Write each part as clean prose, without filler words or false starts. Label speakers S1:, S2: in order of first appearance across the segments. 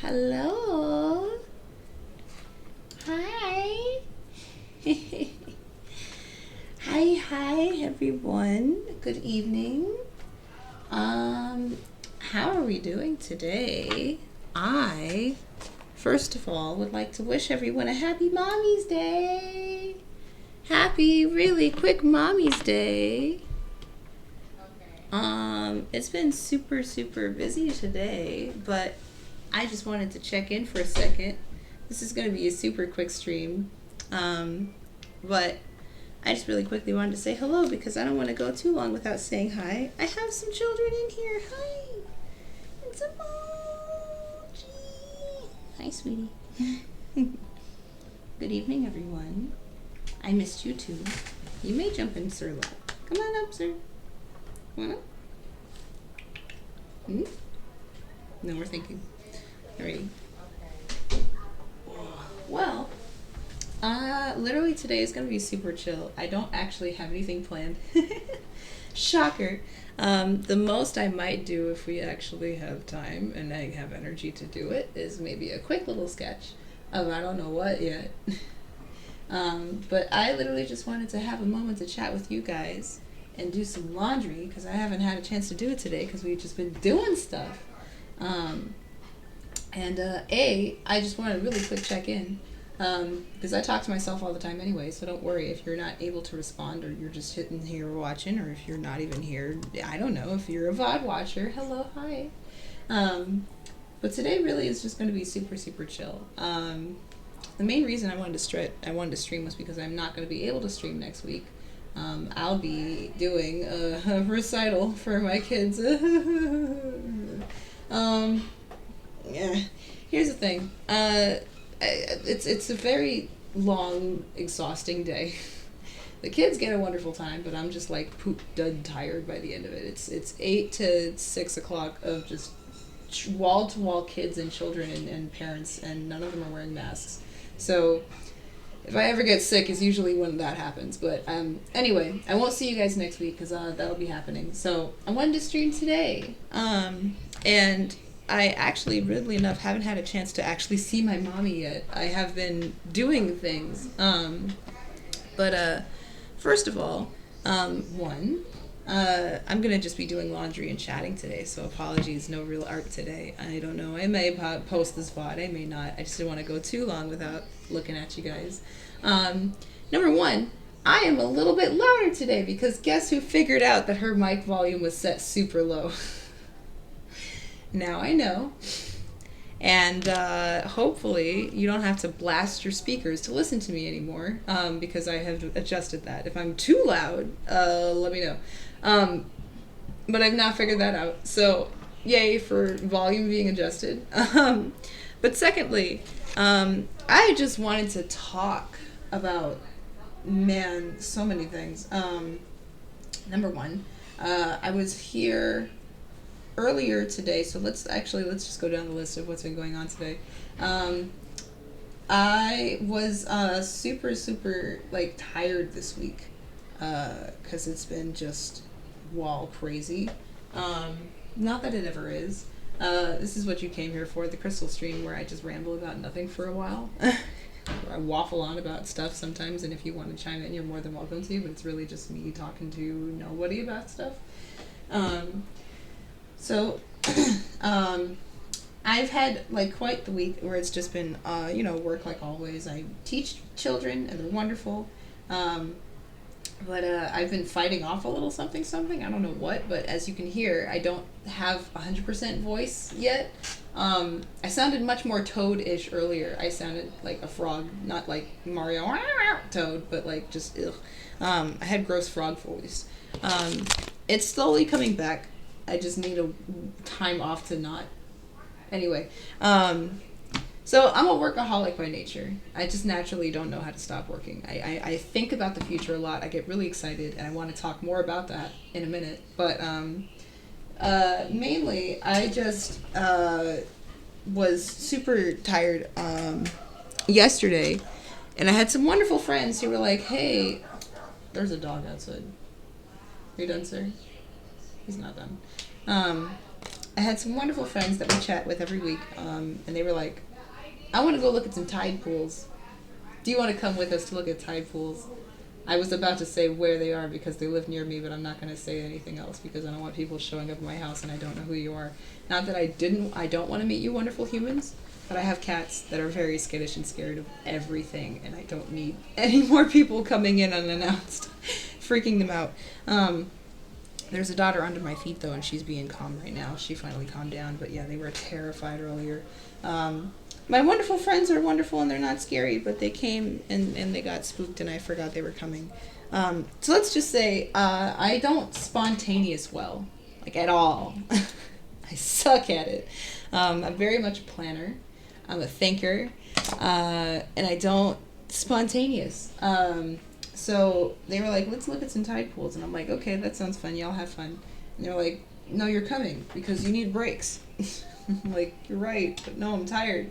S1: Hello. Hi. Hi everyone. Good evening. How are we doing today? I, first of all, would like to wish everyone a happy Mommy's Day. Happy, really quick Mommy's Day. It's been super busy today, but I just wanted to check in for a second. This is going to be a super quick stream, but I just really quickly wanted to say hello because I don't want to go too long without saying hi. I have some children in here. Hi. It's a Emoji. Hi, sweetie. Good evening, everyone. I missed you too. You may jump in Sir lap. Come on up, sir. Come on up. No, we're thinking. 3. Well, literally today is going to be super chill. I don't actually have anything planned. Shocker. The most I might do if we actually have time and I have energy to do it is maybe a quick little sketch of I don't know what yet. But I literally just wanted to have a moment to chat with you guys and do some laundry because I haven't had a chance to do it today because we've just been doing stuff. I just wanted a really quick check-in because I talk to myself all the time anyway, so don't worry if you're not able to respond or you're just sitting here watching, or if you're not even here, I don't know, if you're a VOD watcher, hello, hi. But today really is just going to be super, super chill. The main reason I wanted to stream was because I'm not going to be able to stream next week. I'll be doing a recital for my kids. Yeah. Here's the thing. It's a very long, exhausting day. The kids get a wonderful time, but I'm just like poop dud tired by the end of it. It's 8 to 6 o'clock of just wall to wall kids and children and parents, and none of them are wearing masks. So if I ever get sick is usually when that happens. But anyway, I won't see you guys next week because that'll be happening. So I wanted to stream today. And I actually, weirdly enough, haven't had a chance to actually see my mommy yet. I have been doing things. But first of all, I'm going to just be doing laundry and chatting today, so apologies, no real art today. I don't know, I may post this VOD, I may not. I just didn't want to go too long without looking at you guys. Number 1, I am a little bit louder today because guess who figured out that her mic volume was set super low? Now I know. And hopefully you don't have to blast your speakers to listen to me anymore, because I have adjusted that. If I'm too loud, let me know. But I've not figured that out. So yay for volume being adjusted. But secondly, I just wanted to talk about, man, so many things. Number 1, I was here earlier today, so let's just go down the list of what's been going on today. I was super like tired this week because it's been just wall crazy. Not that it ever is. This is what you came here for, the Crystal stream, where I just ramble about nothing for a while. I waffle on about stuff sometimes, and if you want to chime in, you're more than welcome to, but it's really just me talking to nobody about stuff. So, I've had like quite the week where it's just been, work like always. I teach children and they're wonderful. But I've been fighting off a little something. I don't know what, but as you can hear, I don't have 100% voice yet. I sounded much more Toad-ish earlier. I sounded like a frog, not like Mario Toad, but like just ugh. I had gross frog voice. It's slowly coming back. I just need a time off to not. Anyway, so I'm a workaholic by nature. I just naturally don't know how to stop working. I think about the future a lot. I get really excited, and I want to talk more about that in a minute. But mainly, I just was super tired yesterday, and I had some wonderful friends who were like, hey, there's a dog outside. Are you done, sir? He's not done. I had some wonderful friends that we chat with every week, and they were like, I want to go look at some tide pools. Do you want to come with us to look at tide pools? I was about to say where they are because they live near me, but I'm not going to say anything else because I don't want people showing up at my house and I don't know who you are. Not that I don't want to meet you wonderful humans, but I have cats that are very skittish and scared of everything, and I don't need any more people coming in unannounced, freaking them out. There's a daughter under my feet, though, and she's being calm right now. She finally calmed down, but yeah, they were terrified earlier. My wonderful friends are wonderful, and they're not scary, but they came, and they got spooked, and I forgot they were coming. So let's just say I don't spontaneous well, like at all. I suck at it. I'm very much a planner. I'm a thinker, and I don't spontaneous. So they were like, let's look at some tide pools. And I'm like, okay, that sounds fun. Y'all have fun. And they're like, no, you're coming because you need breaks. I'm like, you're right, but no, I'm tired.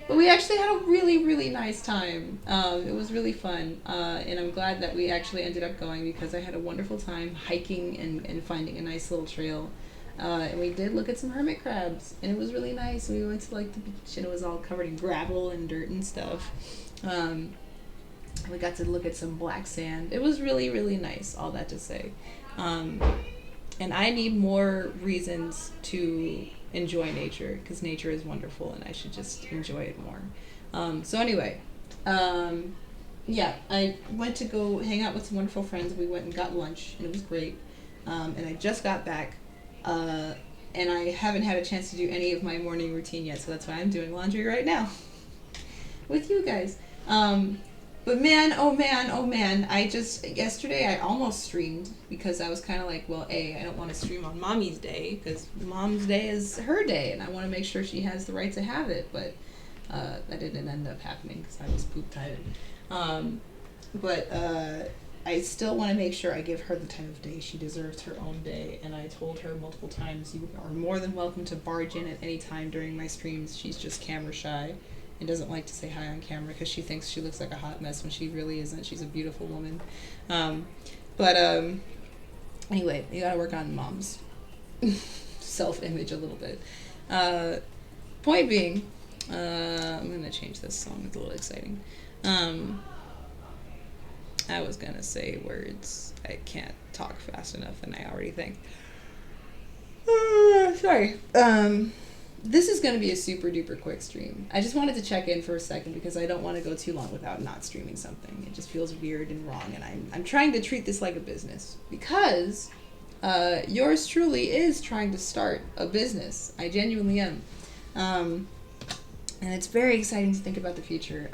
S1: But we actually had a really, really nice time. It was really fun, and I'm glad that we actually ended up going because I had a wonderful time hiking and finding a nice little trail. And we did look at some hermit crabs, and it was really nice. We went to like the beach, and it was all covered in gravel and dirt and stuff. We got to look at some black sand. It was really, really nice, all that to say. And I need more reasons to enjoy nature because nature is wonderful and I should just enjoy it more. So anyway, yeah, I went to go hang out with some wonderful friends. We went and got lunch and it was great. And I just got back and I haven't had a chance to do any of my morning routine yet, so that's why I'm doing laundry right now with you guys. But man, oh man, oh man, yesterday I almost streamed because I was kind of like, well, I don't want to stream on Mommy's day because Mom's day is her day and I want to make sure she has the right to have it, but that didn't end up happening because I was poop tired. But I still want to make sure I give her the time of day. She deserves her own day, and I told her multiple times, you are more than welcome to barge in at any time during my streams. She's just camera shy and doesn't like to say hi on camera because she thinks she looks like a hot mess when she really isn't. She's a beautiful woman. Anyway, you gotta work on Mom's self-image a little bit. Point being, I'm gonna change this song. It's a little exciting. I was gonna say words. I can't talk fast enough and I already think. Sorry. This is going to be a super duper quick stream. I just wanted to check in for a second because I don't want to go too long without not streaming something. It just feels weird and wrong, and I'm trying to treat this like a business because yours truly is trying to start a business. I genuinely am. And it's very exciting to think about the future.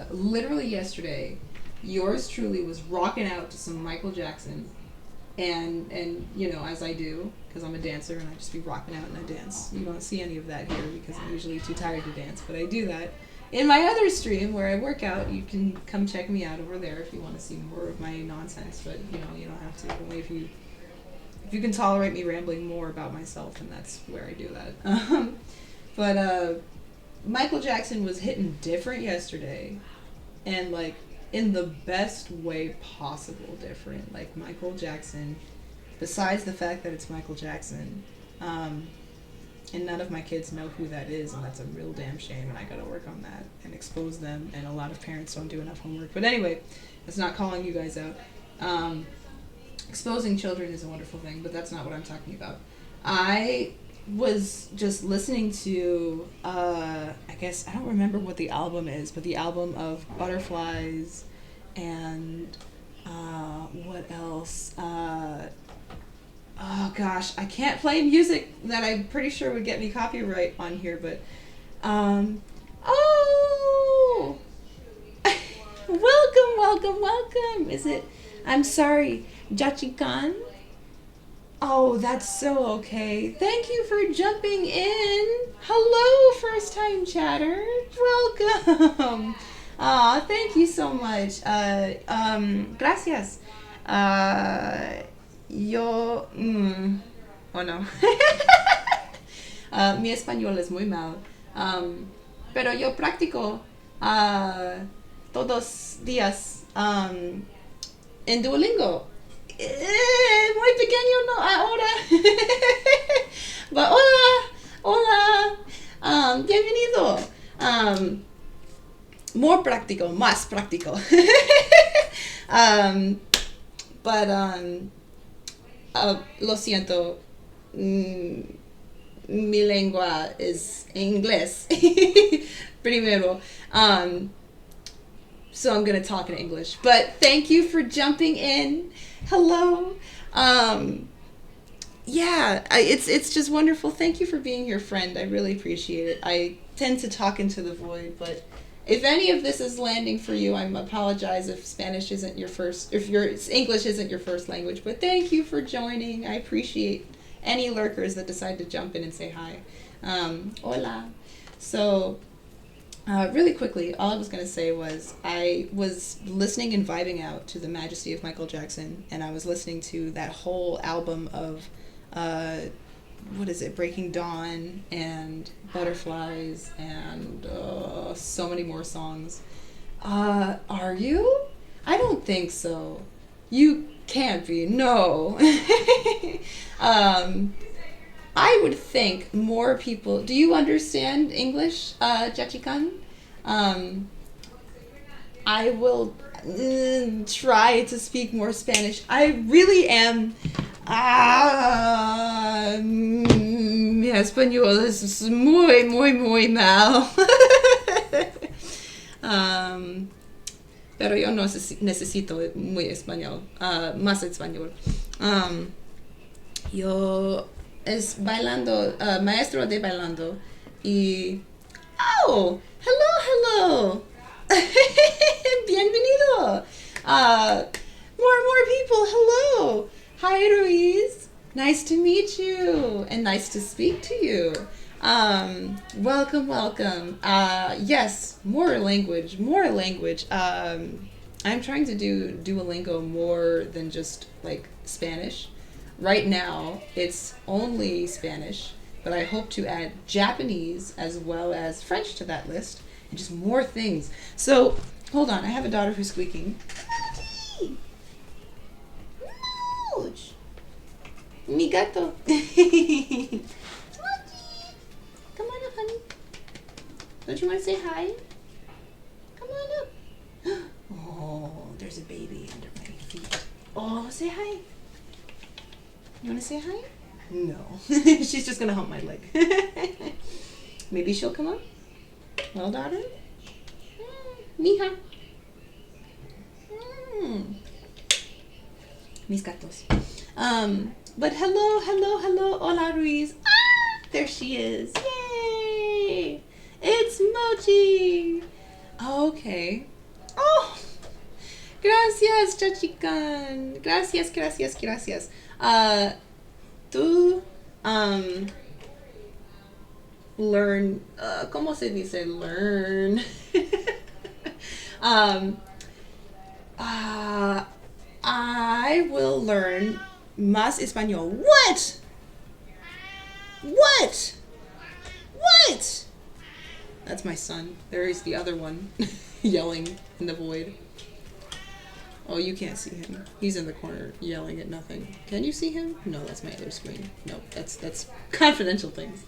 S1: Literally yesterday, yours truly was rocking out to some Michael Jackson. And you know, as I do, because I'm a dancer and I just be rocking out in a dance. You don't see any of that here because I'm usually too tired to dance, but I do that. In my other stream where I work out, you can come check me out over there if you want to see more of my nonsense, but you know, you don't have to. Only if you can tolerate me rambling more about myself, and that's where I do that. But Michael Jackson was hitting different yesterday, and like, in the best way possible different. Like Michael Jackson, besides the fact that it's Michael Jackson, and none of my kids know who that is, and that's a real damn shame, and I gotta work on that and expose them, and a lot of parents don't do enough homework. But anyway, it's not calling you guys out. Exposing children is a wonderful thing, but that's not what I'm talking about. I was just listening to, I guess, I don't remember what the album is, but the album of Butterflies and, what else? Oh gosh, I can't play music that I'm pretty sure would get me copyright on here, but, oh! Welcome! Is it, I'm sorry, Jachikan? Oh, that's so okay. Thank you for jumping in. Hello, first time chatter. Welcome. Aw, thank you so much. Gracias. Yo, oh no. Mi español es muy mal. Pero yo practico todos días en Duolingo. Muy pequeño no ahora. But hola, bienvenido. More práctico, más práctico. Lo siento, mi lengua es inglés. Primero. So I'm going to talk in English. But thank you for jumping in. Hello. Yeah, it's just wonderful. Thank you for being here, friend. I really appreciate it. I tend to talk into the void, but if any of this is landing for you, I apologize if Spanish isn't your first, if your English isn't your first language, but thank you for joining. I appreciate any lurkers that decide to jump in and say hi. Hola. So, really quickly, all I was going to say was I was listening and vibing out to the majesty of Michael Jackson, and I was listening to that whole album of what is it? Breaking Dawn and Butterflies and so many more songs. Are you? I don't think so. You can't be. No. I would think more people. Do you understand English, Jachikan? I will try to speak more Spanish. I really am. Mi español es muy, muy, muy mal. Pero yo no necesito muy español, más español. Yo es bailando, maestro de bailando. Y... Oh, hello. Bienvenido. More people, hello. Hi, Ruiz. Nice to meet you and nice to speak to you. Welcome. Yes, more language. I'm trying to do Duolingo more than just like Spanish. Right now, it's only Spanish, but I hope to add Japanese as well as French to that list and just more things. So, hold on, I have a daughter who's squeaking. Mooch! Mi gato. Come on up, honey. Don't you want to say hi? Come on up. Oh, there's a baby under my feet. Oh, say hi. You want to say hi? No. She's just going to hump my leg. Maybe she'll come up. Well, daughter? Mija. Mis gatos. But hello. Hola, Ruiz. There she is. Yay! It's Mochi. Okay. Oh, gracias, Chachican. Gracias. Tú, learn, ¿cómo se dice learn? I will learn más español. What? That's my son. There is the other one yelling in the void. Oh, you can't see him. He's in the corner yelling at nothing. Can you see him? No, that's my other screen. No, that's confidential things.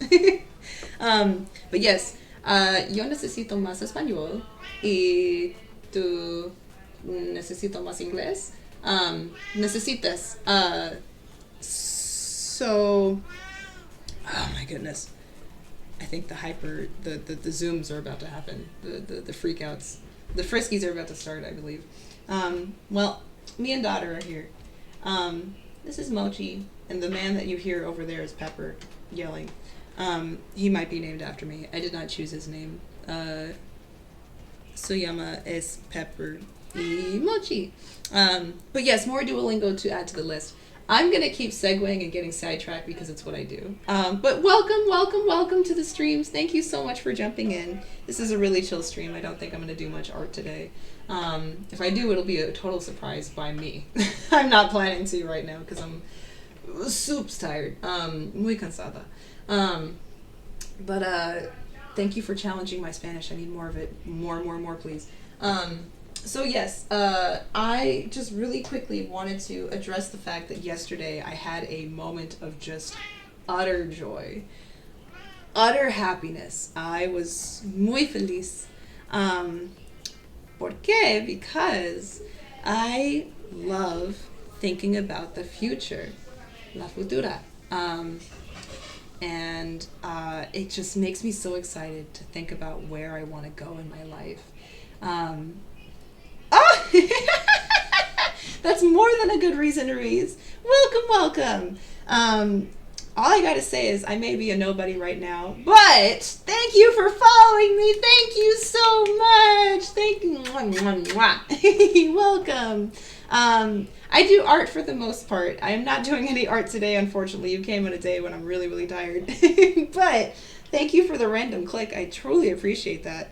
S1: But yes, yo necesito más español y tú necesito más inglés. Necesitas. So, oh my goodness. I think the zooms are about to happen. The freakouts. The friskies are about to start, I believe. Well, me and daughter are here. This is Mochi, and the man that you hear over there is Pepper, yelling. He might be named after me. I did not choose his name. Suyama es Pepper y Mochi. But yes, more Duolingo to add to the list. I'm going to keep segueing and getting sidetracked because it's what I do. But welcome to the streams. Thank you so much for jumping in. This is a really chill stream. I don't think I'm going to do much art today. If I do, it'll be a total surprise by me. I'm not planning to right now because I'm soups tired. Muy cansada. But thank you for challenging my Spanish. I need more of it. More, please. So yes, I just really quickly wanted to address the fact that yesterday I had a moment of just utter joy, utter happiness. I was muy feliz. ¿Por qué? Because I love thinking about the future, la futura. And it just makes me so excited to think about where I want to go in my life. That's more than a good reason to read. Welcome. All I gotta say is I may be a nobody right now, but thank you for following me. Thank you so much. Thank you. Welcome. I do art for the most part. I am not doing any art today, unfortunately. You came on a day when I'm really, really tired. But thank you for the random click. I truly appreciate that.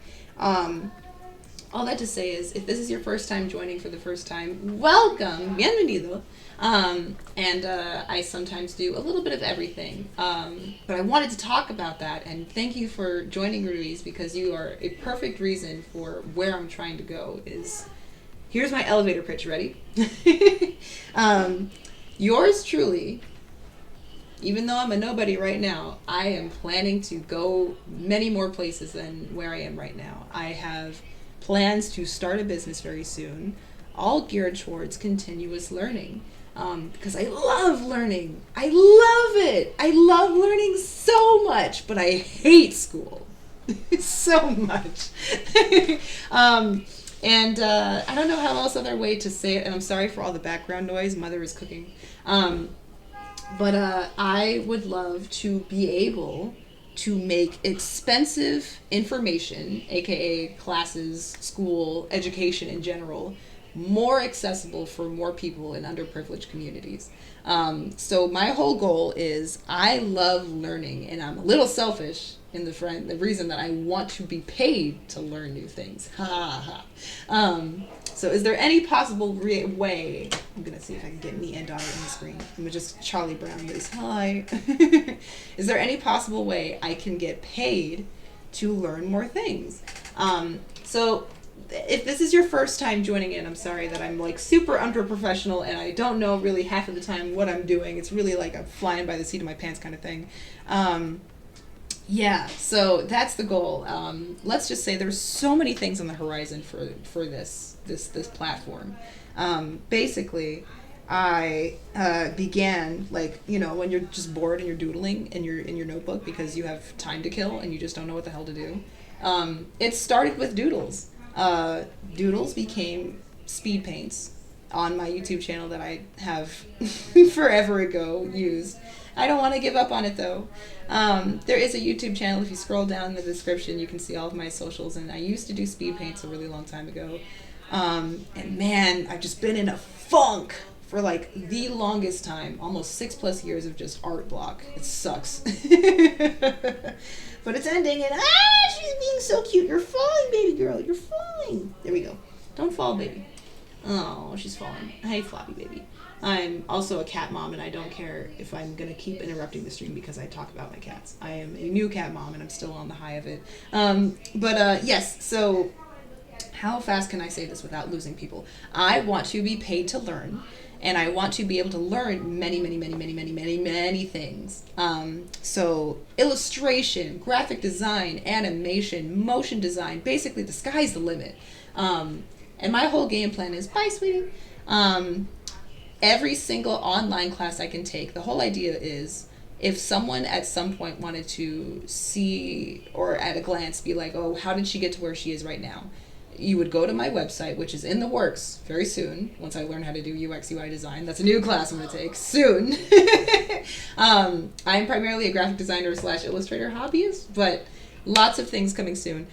S1: All that to say is, if this is your first time joining for the first time, welcome, bienvenido. And I sometimes do a little bit of everything. But I wanted to talk about that, and thank you for joining, Ruiz, because you are a perfect reason for where I'm trying to go. Here's my elevator pitch. Ready? Yours truly, even though I'm a nobody right now, I am planning to go many more places than where I am right now. I have plans to start a business very soon, all geared towards continuous learning. Because I love learning. I love it. I love learning so much, but I hate school so much. And I don't know how else other way to say it, and I'm sorry for all the background noise. Mother is cooking. But I would love to be able to make expensive information, aka classes, school, education in general, more accessible for more people in underprivileged communities. So my whole goal is I love learning, and I'm a little selfish in the reason that I want to be paid to learn new things. Ha ha. So is there any possible way, I'm going to see if I can get me and daughter on the screen. I'm going to just Charlie Brown this. Hi. Is there any possible way I can get paid to learn more things? So if this is your first time joining in, I'm sorry that I'm like super unprofessional and I don't know really half of the time what I'm doing. It's really like I'm flying by the seat of my pants kind of thing. Yeah, so that's the goal. Let's just say there's so many things on the horizon for this platform. Basically, I began, like, you know, when you're just bored and you're doodling in your notebook because you have time to kill and you just don't know what the hell to do. It started with doodles. Doodles became speed paints on my YouTube channel that I have forever ago used. I don't want to give up on it though. There is a YouTube channel. If you scroll down in the description, you can see all of my socials, and I used to do speed paints a really long time ago. And man, I've just been in a funk for like the longest time, almost 6+ years of just art block. It sucks. But it's ending, and she's being so cute. You're falling, baby girl. You're falling. There we go. Don't fall, baby. Oh, she's falling. Hey, floppy baby. I'm also a cat mom, and I don't care if I'm going to keep interrupting the stream because I talk about my cats. I am a new cat mom, and I'm still on the high of it. Yes, so how fast can I say this without losing people? I want to be paid to learn, and I want to be able to learn many, many, many, many, many, many, many things. So illustration, graphic design, animation, motion design, basically the sky's the limit. And my whole game plan is, bye, sweetie. Every single online class I can take, the whole idea is if someone at some point wanted to see or at a glance be like, oh, how did she get to where she is right now? You would go to my website, which is in the works very soon, once I learn how to do UX UI design. That's a new class I'm going to take soon. I'm primarily a graphic designer / illustrator hobbyist, but lots of things coming soon.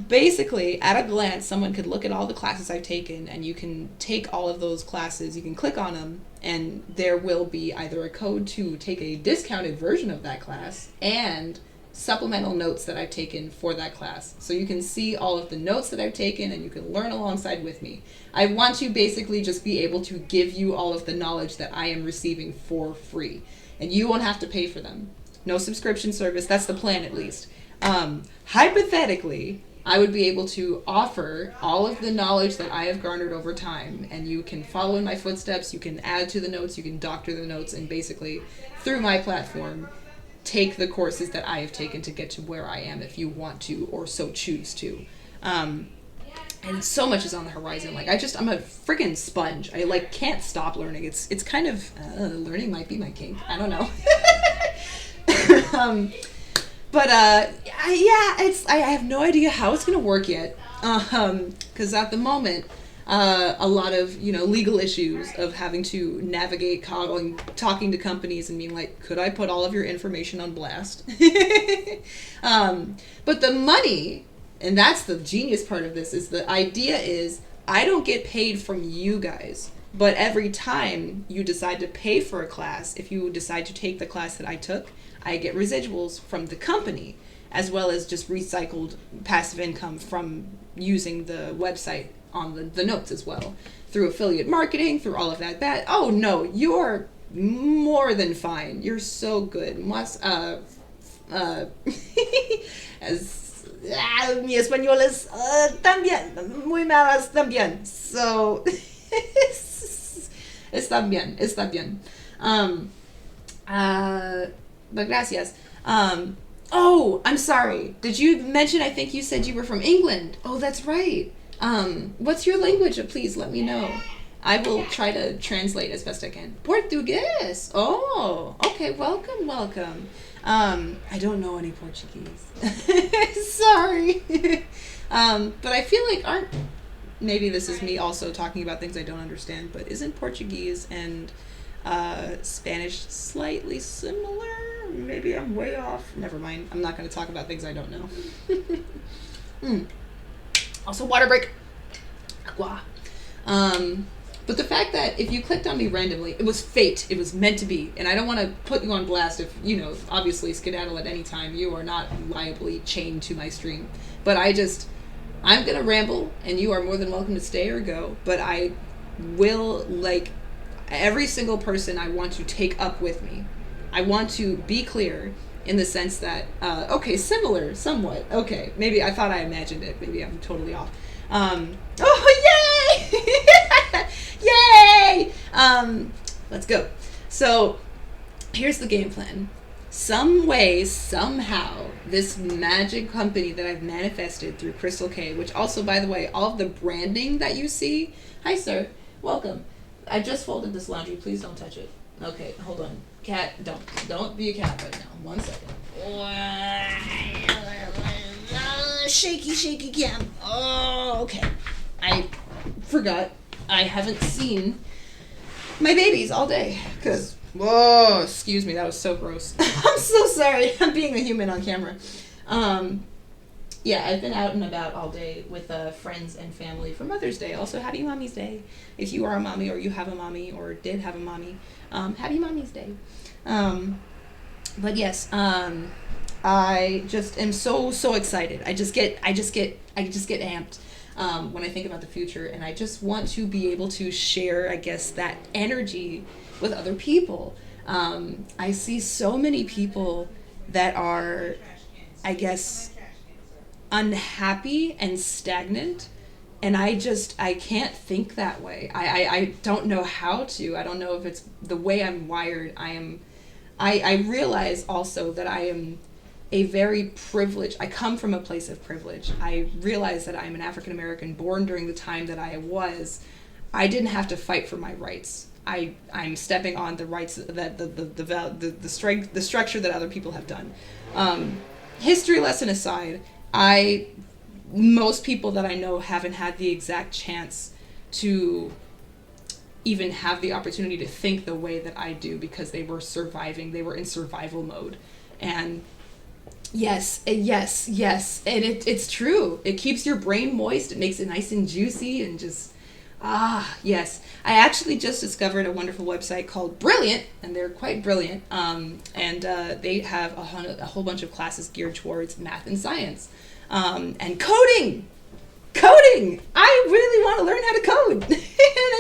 S1: Basically, at a glance, someone could look at all the classes I've taken, and you can take all of those classes, you can click on them, and there will be either a code to take a discounted version of that class and supplemental notes that I've taken for that class. So you can see all of the notes that I've taken, and you can learn alongside with me. I want to basically just be able to give you all of the knowledge that I am receiving for free, and you won't have to pay for them. No subscription service, that's the plan at least. Hypothetically, I would be able to offer all of the knowledge that I have garnered over time, and you can follow in my footsteps, you can add to the notes, you can doctor the notes, and basically, through my platform, take the courses that I have taken to get to where I am if you want to or so choose to. And so much is on the horizon. Like, I'm a freaking sponge. I like can't stop learning. It's kind of, learning might be my kink. I don't know. I have no idea how it's gonna work yet, because at the moment, a lot of legal issues of having to navigate talking to companies and being like, could I put all of your information on blast? But the money, and that's the genius part of this, is the idea is I don't get paid from you guys. But every time you decide to pay for a class, if you decide to take the class that I took, I get residuals from the company, as well as just recycled passive income from using the website on the notes as well, through affiliate marketing, through all of that. Oh no, you're more than fine. You're so good. Mi español es también muy malas también. So está bien. But gracias. Oh, I'm sorry. Did you mention, I think you said you were from England. Oh, that's right. What's your language? Please let me know. I will try to translate as best I can. Portuguese. Oh, okay. Welcome. I don't know any Portuguese. Sorry. But I feel like maybe this is me also talking about things I don't understand, but isn't Portuguese and Spanish slightly similar? Maybe I'm way off. Never mind. I'm not going to talk about things I don't know. Also, water break. Agua. But the fact that if you clicked on me randomly, it was fate. It was meant to be. And I don't want to put you on blast if, obviously skedaddle at any time. You are not liably chained to my stream. But I'm going to ramble, and you are more than welcome to stay or go. But I will, every single person I want to take up with me. I want to be clear in the sense that, okay, similar, somewhat. Okay, maybe I thought I imagined it. Maybe I'm totally off. Oh, yay! Yay! Let's go. So, here's the game plan. Some way, somehow, this magic company that I've manifested through CrystalK, which also, by the way, all of the branding that you see. Hi, sir. Welcome. I just folded this laundry. Please don't touch it. Okay, hold on. Cat, don't be a cat right now. 1 second. Shaky cam. Oh, okay. I forgot. I haven't seen my babies all day because, whoa, excuse me, that was so gross. I'm so sorry. I'm being a human on camera. Yeah, I've been out and about all day with friends and family for Mother's Day. Also, Happy Mommy's Day. If you are a mommy or you have a mommy or did have a mommy, Happy Mommy's Day. But yes, I just am so excited. I just get amped when I think about the future, and I just want to be able to share, I guess, that energy with other people. I see so many people that are, I guess, unhappy and stagnant, and I can't think that way. I don't know how to. I don't know if it's the way I'm wired. I realize also that I am a very privileged, I come from a place of privilege. I realize that I'm an African American born during the time that I was. I didn't have to fight for my rights. I'm stepping on the rights that the structure that other people have done. History lesson aside, most people that I know haven't had the exact chance to even have the opportunity to think the way that I do because they were surviving. They were in survival mode. And yes, and it's true. It keeps your brain moist. It makes it nice and juicy and just, yes. I actually just discovered a wonderful website called Brilliant, and they're quite brilliant. And they have a whole bunch of classes geared towards math and science. And coding! I really want to learn how to code. And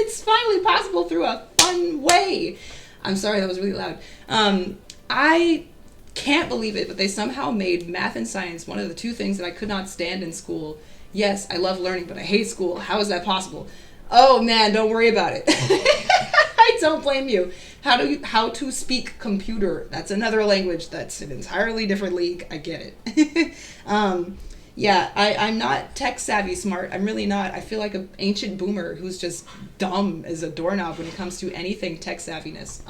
S1: it's finally possible through a fun way. I'm sorry, that was really loud. I can't believe it, but they somehow made math and science one of the two things that I could not stand in school. Yes, I love learning, but I hate school. How is that possible? Oh man, don't worry about it. I don't blame you. How to speak computer. That's another language. That's an entirely different league. I get it. Yeah, I'm not tech savvy smart. I'm really not. I feel like an ancient boomer who's just dumb as a doorknob when it comes to anything tech savviness.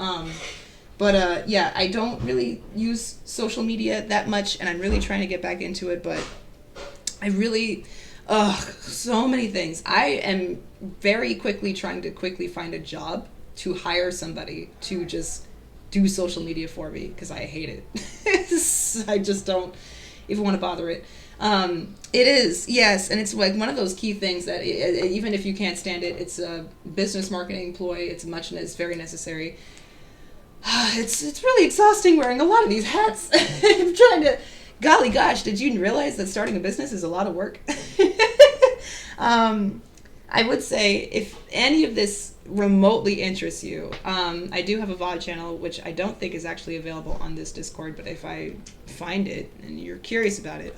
S1: But yeah, I don't really use social media that much, and I'm really trying to get back into it, but I really, so many things. I am very trying to find a job to hire somebody to just do social media for me, because I hate it. I just don't even want to bother it. It is, yes, and it's like one of those key things that even if you can't stand it, it's a business marketing ploy. It's very necessary. It's really exhausting wearing a lot of these hats. I'm trying to, golly gosh, did you realize that starting a business is a lot of work? I would say if any of this remotely interests you, I do have a VOD channel, which I don't think is actually available on this Discord, but if I find it and you're curious about it,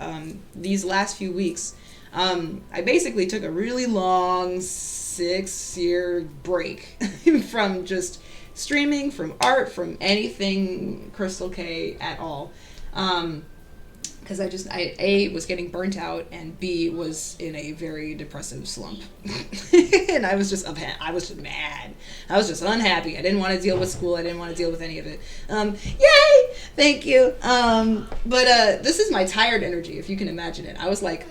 S1: these last few weeks, I basically took a really long 6-year break from just streaming, from art, from anything CrystalK at all. Because I A, was getting burnt out, and B, was in a very depressive slump. And I was just mad. I was just unhappy. I didn't want to deal with school. I didn't want to deal with any of it. Yay! Thank you. But this is my tired energy, if you can imagine it. I was like,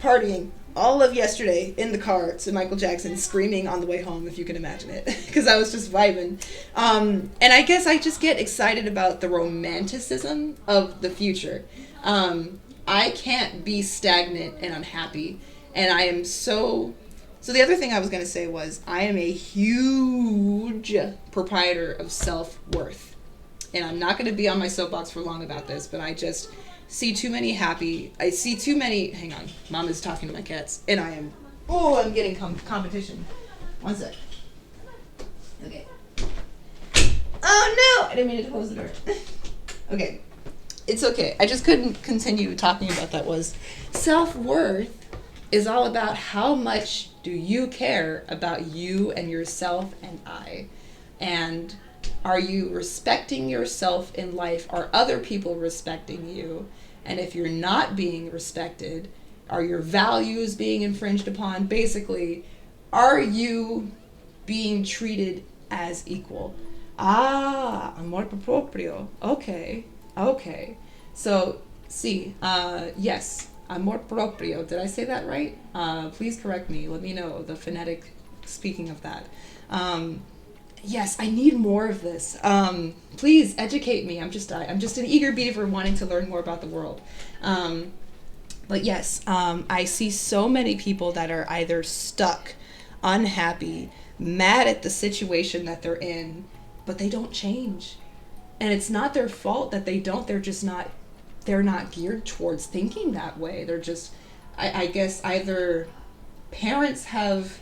S1: partying all of yesterday in the car to Michael Jackson, screaming on the way home, if you can imagine it, because I was just vibing. And I guess I just get excited about the romanticism of the future. I can't be stagnant and unhappy, and I am so the other thing I was going to say was I am a huge proprietor of self-worth, and I'm not going to be on my soapbox for long about this, but I just see too many hang on, Mom is talking to my cats, and I'm getting competition. One sec. Okay. Oh no! I didn't mean to close the door. Okay. It's okay. I just couldn't continue talking about that. Was self-worth is all about how much do you care about you and yourself and I. And are you respecting yourself in life? Are other people respecting you? And if you're not being respected, are your values being infringed upon? Basically, are you being treated as equal? Amor proprio. Okay. So, yes, amor proprio. Did I say that right? Please correct me. Let me know the phonetic speaking of that. Yes, I need more of this. Please educate me. I'm just an eager beaver wanting to learn more about the world. But yes, I see so many people that are either stuck, unhappy, mad at the situation that they're in, but they don't change. And it's not their fault that they don't. They're not geared towards thinking that way. They're just, I guess either parents have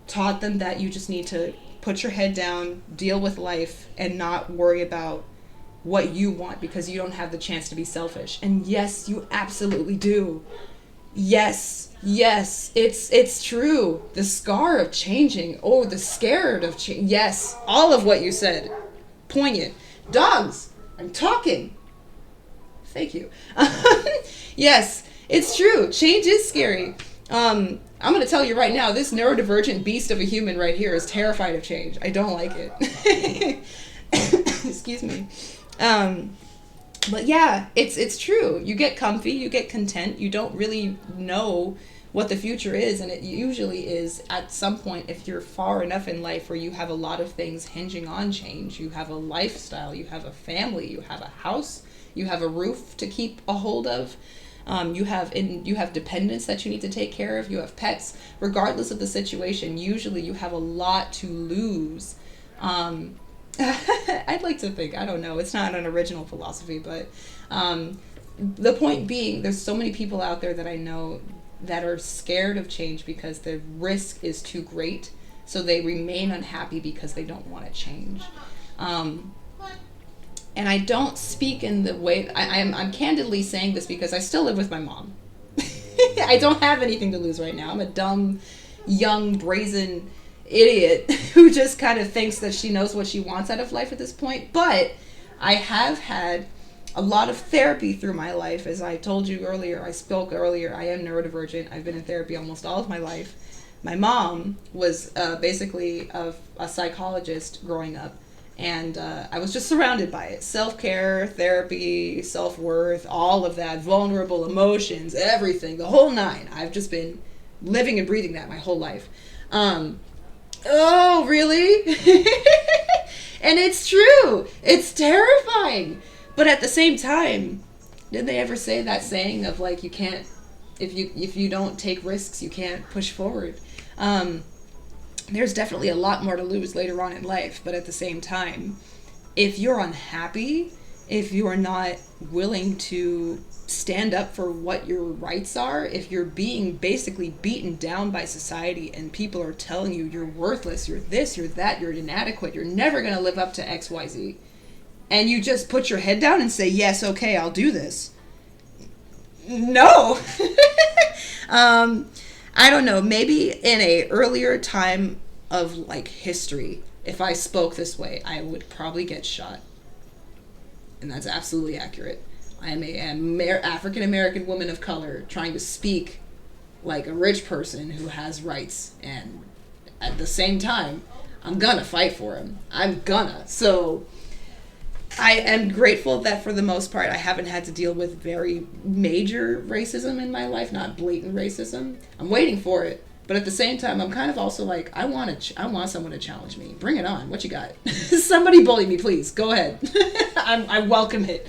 S1: taught them that you just need to put your head down, deal with life, and not worry about what you want because you don't have the chance to be selfish. And yes, you absolutely do. Yes, it's true. The scar of changing. Oh, the scared of change. Yes, all of what you said. Poignant. Dogs, I'm talking. Thank you. Yes, it's true. Change is scary. I'm going to tell you right now, this neurodivergent beast of a human right here is terrified of change. I don't like it. Excuse me. But yeah, it's true. You get comfy, you get content, you don't really know what the future is, and it usually is at some point if you're far enough in life where you have a lot of things hinging on change. You have a lifestyle, you have a family, you have a house, you have a roof to keep a hold of. You have dependents that you need to take care of. You have pets. Regardless of the situation, usually you have a lot to lose. I'd like to think, I don't know, it's not an original philosophy, but the point being, there's so many people out there that I know that are scared of change because the risk is too great, so they remain unhappy because they don't want to change. And I don't speak in the way, I'm candidly saying this because I still live with my mom. I don't have anything to lose right now. I'm a dumb, young, brazen idiot who just kind of thinks that she knows what she wants out of life at this point. But I have had a lot of therapy through my life. As I told you earlier, I am neurodivergent. I've been in therapy almost all of my life. My mom was basically a psychologist growing up. And I was just surrounded by it. Self-care, therapy, self-worth, all of that, vulnerable emotions, everything, the whole nine. I've just been living and breathing that my whole life. Oh, really? And it's true. It's terrifying. But at the same time, did they ever say that saying of like, you can't, if you don't take risks, you can't push forward? There's definitely a lot more to lose later on in life, but at the same time, if you're unhappy if you're not willing to stand up for what your rights are, if you're being basically beaten down by society and people are telling you you're worthless, you're this, you're that, you're inadequate, you're never going to live up to XYZ, and you just put your head down and say, yes, okay, I'll do this. No. I don't know, maybe in a earlier time of like history, if I spoke this way, I would probably get shot. And that's absolutely accurate. I am a African American woman of color trying to speak like a rich person who has rights, and at the same time, I'm gonna fight for them. I'm gonna. So I am grateful that for the most part I haven't had to deal with very major racism in my life, not blatant racism. I'm waiting for it, but at the same time I'm kind of also like, I want someone to challenge me. Bring it on. What you got? Somebody bully me, please. Go ahead. I welcome it.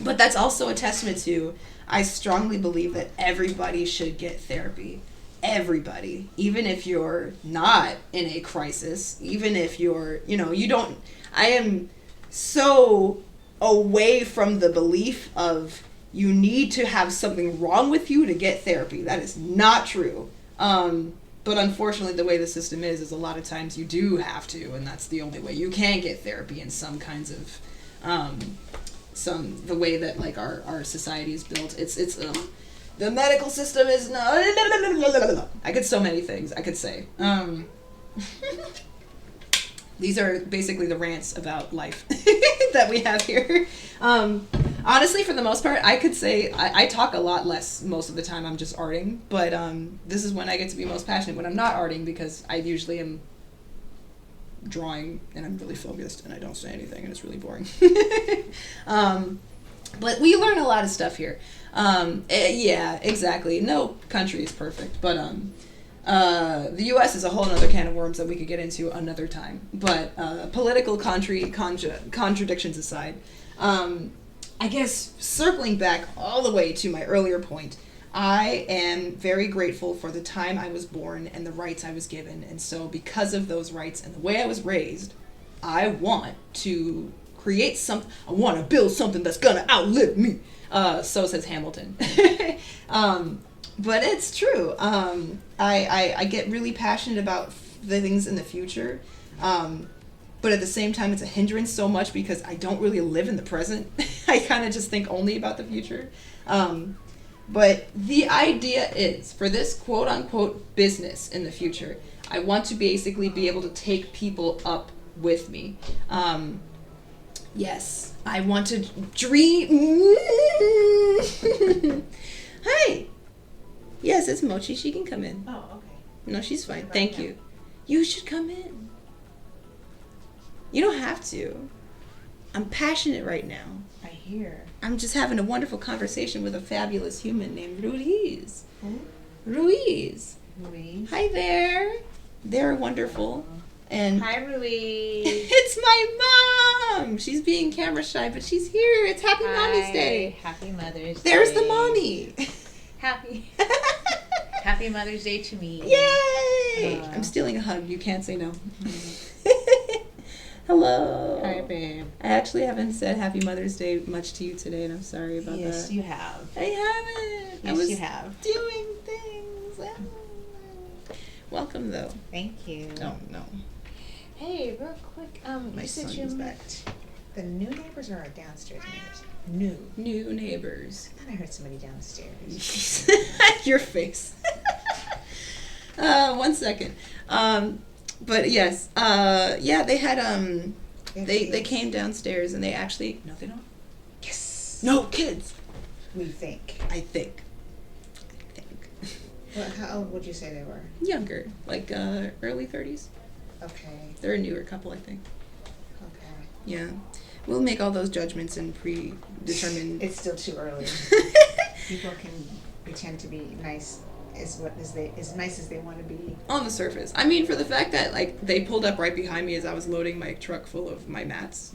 S1: But that's also a testament to, I strongly believe that everybody should get therapy. Everybody. Even if you're not in a crisis, even if you're, you don't, I am so away from the belief of you need to have something wrong with you to get therapy. That is not true. But unfortunately, the way the system is a lot of times you do have to, and that's the only way you can get therapy in some kinds of, the way that like our society is built. It's the medical system is not. I could so many things I could say. These are basically the rants about life that we have here. Honestly, for the most part, I could say I talk a lot less most of the time. I'm just arting, but this is when I get to be most passionate, when I'm not arting, because I usually am drawing and I'm really focused and I don't say anything and it's really boring. But we learn a lot of stuff here. Yeah, exactly. No country is perfect, but the U.S. is a whole other can of worms that we could get into another time. But political contradictions aside, I guess circling back all the way to my earlier point, I am very grateful for the time I was born and the rights I was given. And so because of those rights and the way I was raised, I want to create something. I want to build something that's going to outlive me. So says Hamilton. But it's true. I get really passionate about the things in the future. But at the same time, it's a hindrance so much because I don't really live in the present. I kind of just think only about the future. But the idea is, for this quote-unquote business in the future, I want to basically be able to take people up with me. Yes, I want to dream. Hi. Yes, it's Mochi. She can come in.
S2: Oh, okay.
S1: No, she's fine. Thank you. You should come in. You don't have to. I'm passionate right now.
S2: I hear.
S1: I'm just having a wonderful conversation with a fabulous human named Ruiz.
S2: Who?
S1: Ruiz.
S2: Ruiz.
S1: Hi there. They're wonderful. And
S2: Hi, Ruiz.
S1: it's my mom. She's being camera shy, but she's here. It's Happy Mommy's Day.
S2: Happy Mother's Day.
S1: There's the mommy.
S2: Happy Mother's Day to me.
S1: Yay! I'm stealing a hug. You can't say no. Hello.
S2: Hi, babe.
S1: I actually haven't said Happy Mother's Day much to you today, and I'm sorry about that.
S2: Yes, you have.
S1: I haven't.
S2: Yes, you have.
S1: Doing things. Welcome, though.
S2: Thank you.
S1: Oh, no.
S2: Hey, real quick.
S1: My
S2: you said
S1: son
S2: you
S1: is
S2: met the new neighbors or our downstairs neighbors?
S1: New neighbors.
S2: I thought I heard somebody downstairs.
S1: Your face. 1 second. But yes, yeah, they had they came downstairs and they actually no, they don't.
S2: Yes.
S1: No kids.
S2: We think.
S1: I think.
S2: Well, how old would you say they were?
S1: Younger, like early 30s.
S2: Okay.
S1: They're a newer couple, I think.
S2: Okay.
S1: Yeah, we'll make all those judgments and predetermine.
S2: It's still too early. People can pretend to be nice as nice as they want to be.
S1: On the surface. I mean, for the fact that like they pulled up right behind me as I was loading my truck full of my mats,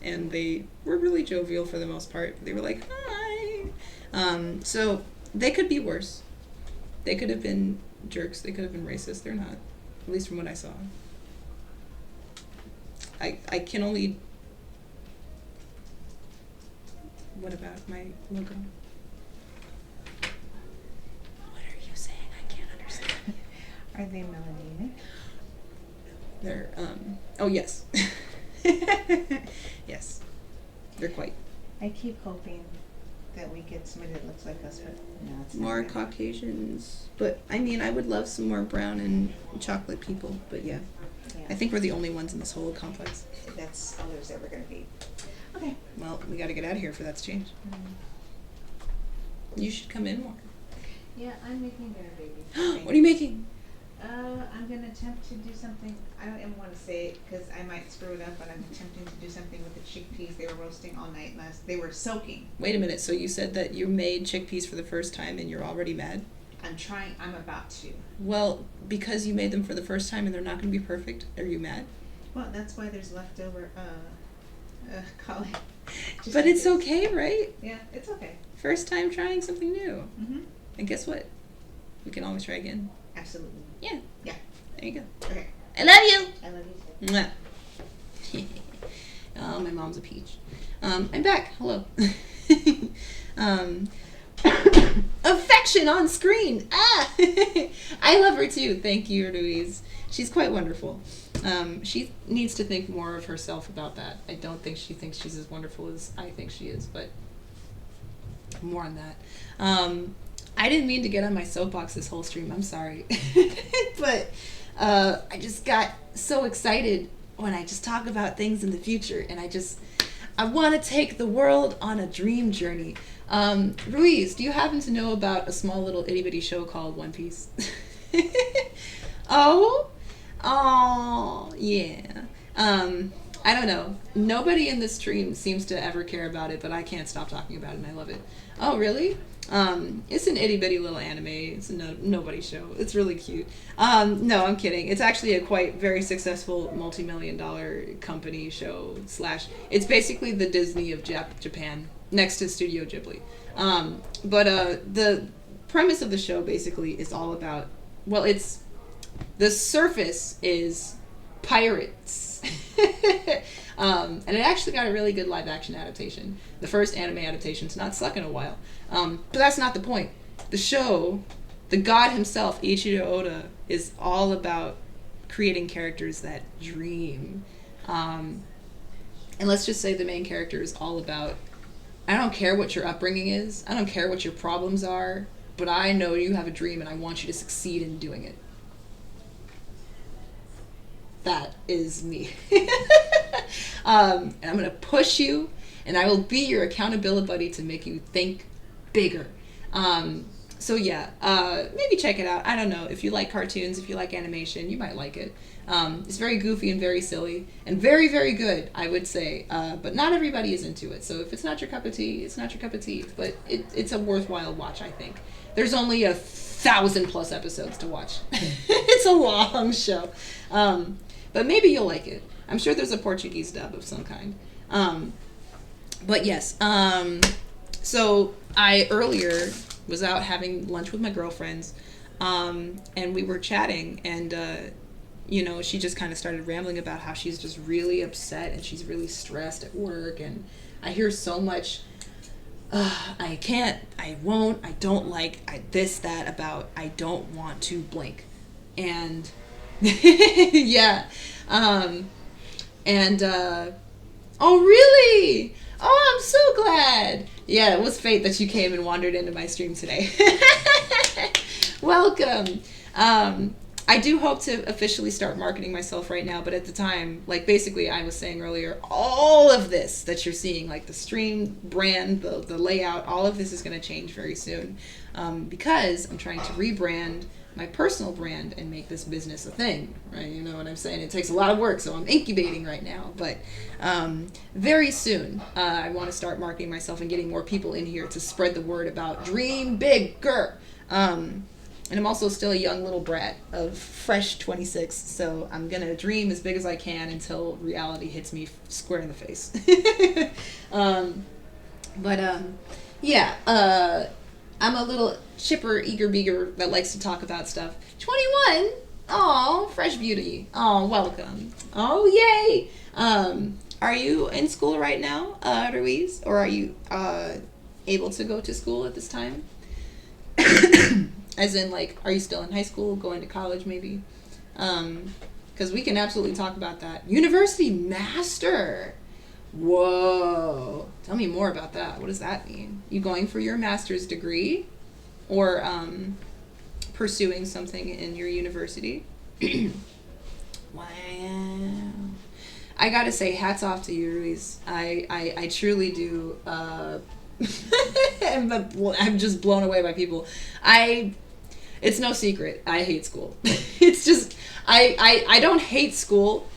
S1: and they were really jovial for the most part. They were like, "Hi." So they could be worse. They could have been jerks. They could have been racist. They're not, at least from what I saw. I can only What about my logo? What are you saying? I can't understand.
S2: Are they melanated?
S1: They're, oh, yes. Yes. They're quite.
S2: I keep hoping that we get somebody that looks like us, but no, it's not
S1: More
S2: gonna-
S1: Caucasians. But, I mean, I would love some more brown and chocolate people. But, yeah.
S2: Yeah.
S1: I think we're the only ones in this whole complex.
S2: That's all there's ever going to be. Okay.
S1: Well, we gotta get out of here for that to change. You should come in more.
S2: Yeah, I'm making dinner, baby.
S1: What are you making?
S2: I'm going to attempt to do something. I don't even want to say it because I might screw it up, but I'm attempting to do something with the chickpeas. They were roasting all night They were soaking.
S1: Wait a minute. So you said that you made chickpeas for the first time and you're already mad?
S2: I'm about to.
S1: Well, because you made them for the first time and they're not going to be perfect, are you mad?
S2: Well, that's why there's leftover, cauliflower.
S1: But it's okay, right?
S2: Yeah, it's okay.
S1: First time trying something new.
S2: Mm-hmm.
S1: And guess what? We can always try again.
S2: Absolutely.
S1: Yeah.
S2: Yeah.
S1: There you go.
S2: Okay.
S1: I love you!
S2: I love you too.
S1: Mwah. Oh, my mom's a peach. I'm back. Hello. Affection on screen. Ah! I love her too. Thank you, Louise. She's quite wonderful. She needs to think more of herself about that. I don't think she thinks she's as wonderful as I think she is, but more on that. I didn't mean to get on my soapbox this whole stream. I'm sorry. But I just got so excited when I just talk about things in the future, and I want to take the world on a dream journey. Ruiz, do you happen to know about a small little itty bitty show called One Piece? Oh, yeah. I don't know. Nobody in this stream seems to ever care about it, but I can't stop talking about it, and I love it. Oh, really? It's an itty bitty little anime. It's a nobody show. It's really cute. No, I'm kidding. It's actually a quite very successful multi-million-dollar company show / it's basically the Disney of Japan next to Studio Ghibli. But the premise of the show basically is all about, well, the surface is pirates. And it actually got a really good live action adaptation. The first anime adaptation's not stuck in a while. But that's not the point. The show, the god himself, Ichiro Oda, is all about creating characters that dream. And let's just say the main character is all about, I don't care what your upbringing is, I don't care what your problems are, but I know you have a dream and I want you to succeed in doing it. That is me. And I'm going to push you, and I will be your accountability buddy to make you think bigger. So yeah, maybe check it out. I don't know. If you like cartoons, if you like animation, you might like it. It's very goofy and very silly and very, very good, I would say. But not everybody is into it. So if it's not your cup of tea, it's not your cup of tea. But it's a worthwhile watch, I think. There's only 1,000+ episodes to watch. It's a long show. But maybe you'll like it. I'm sure there's a Portuguese dub of some kind. But yes, so I earlier was out having lunch with my girlfriends, and we were chatting, and she just kind of started rambling about how she's just really upset and she's really stressed at work, and I hear so much, I can't, I won't, I don't like, this, that, about, I don't want to blink. And yeah. Oh, really? Oh, I'm so glad. Yeah, it was fate that you came and wandered into my stream today. Welcome. I do hope to officially start marketing myself right now, but at the time, like basically I was saying earlier, all of this that you're seeing, like the stream brand, the layout, all of this is going to change very soon, because I'm trying to rebrand my personal brand and make this business a thing, right? You know what I'm saying? It takes a lot of work, so I'm incubating right now, but very soon I want to start marketing myself and getting more people in here to spread the word about dream bigger. And I'm also still a young little brat of fresh 26, so I'm gonna dream as big as I can until reality hits me square in the face. Yeah, I'm a little chipper, eager beager that likes to talk about stuff. 21? Oh, fresh beauty. Oh, welcome. Oh, yay. Are you in school right now, Ruiz? Or are you able to go to school at this time? As in, like, are you still in high school, going to college maybe? Because we can absolutely talk about that. University master. Whoa. Tell me more about that. What does that mean? You going for your master's degree? Or pursuing something in your university? Wow. I gotta say, hats off to you, Ruiz. I truly do. I'm just blown away by people. It's no secret. I hate school. It's just, I don't hate school.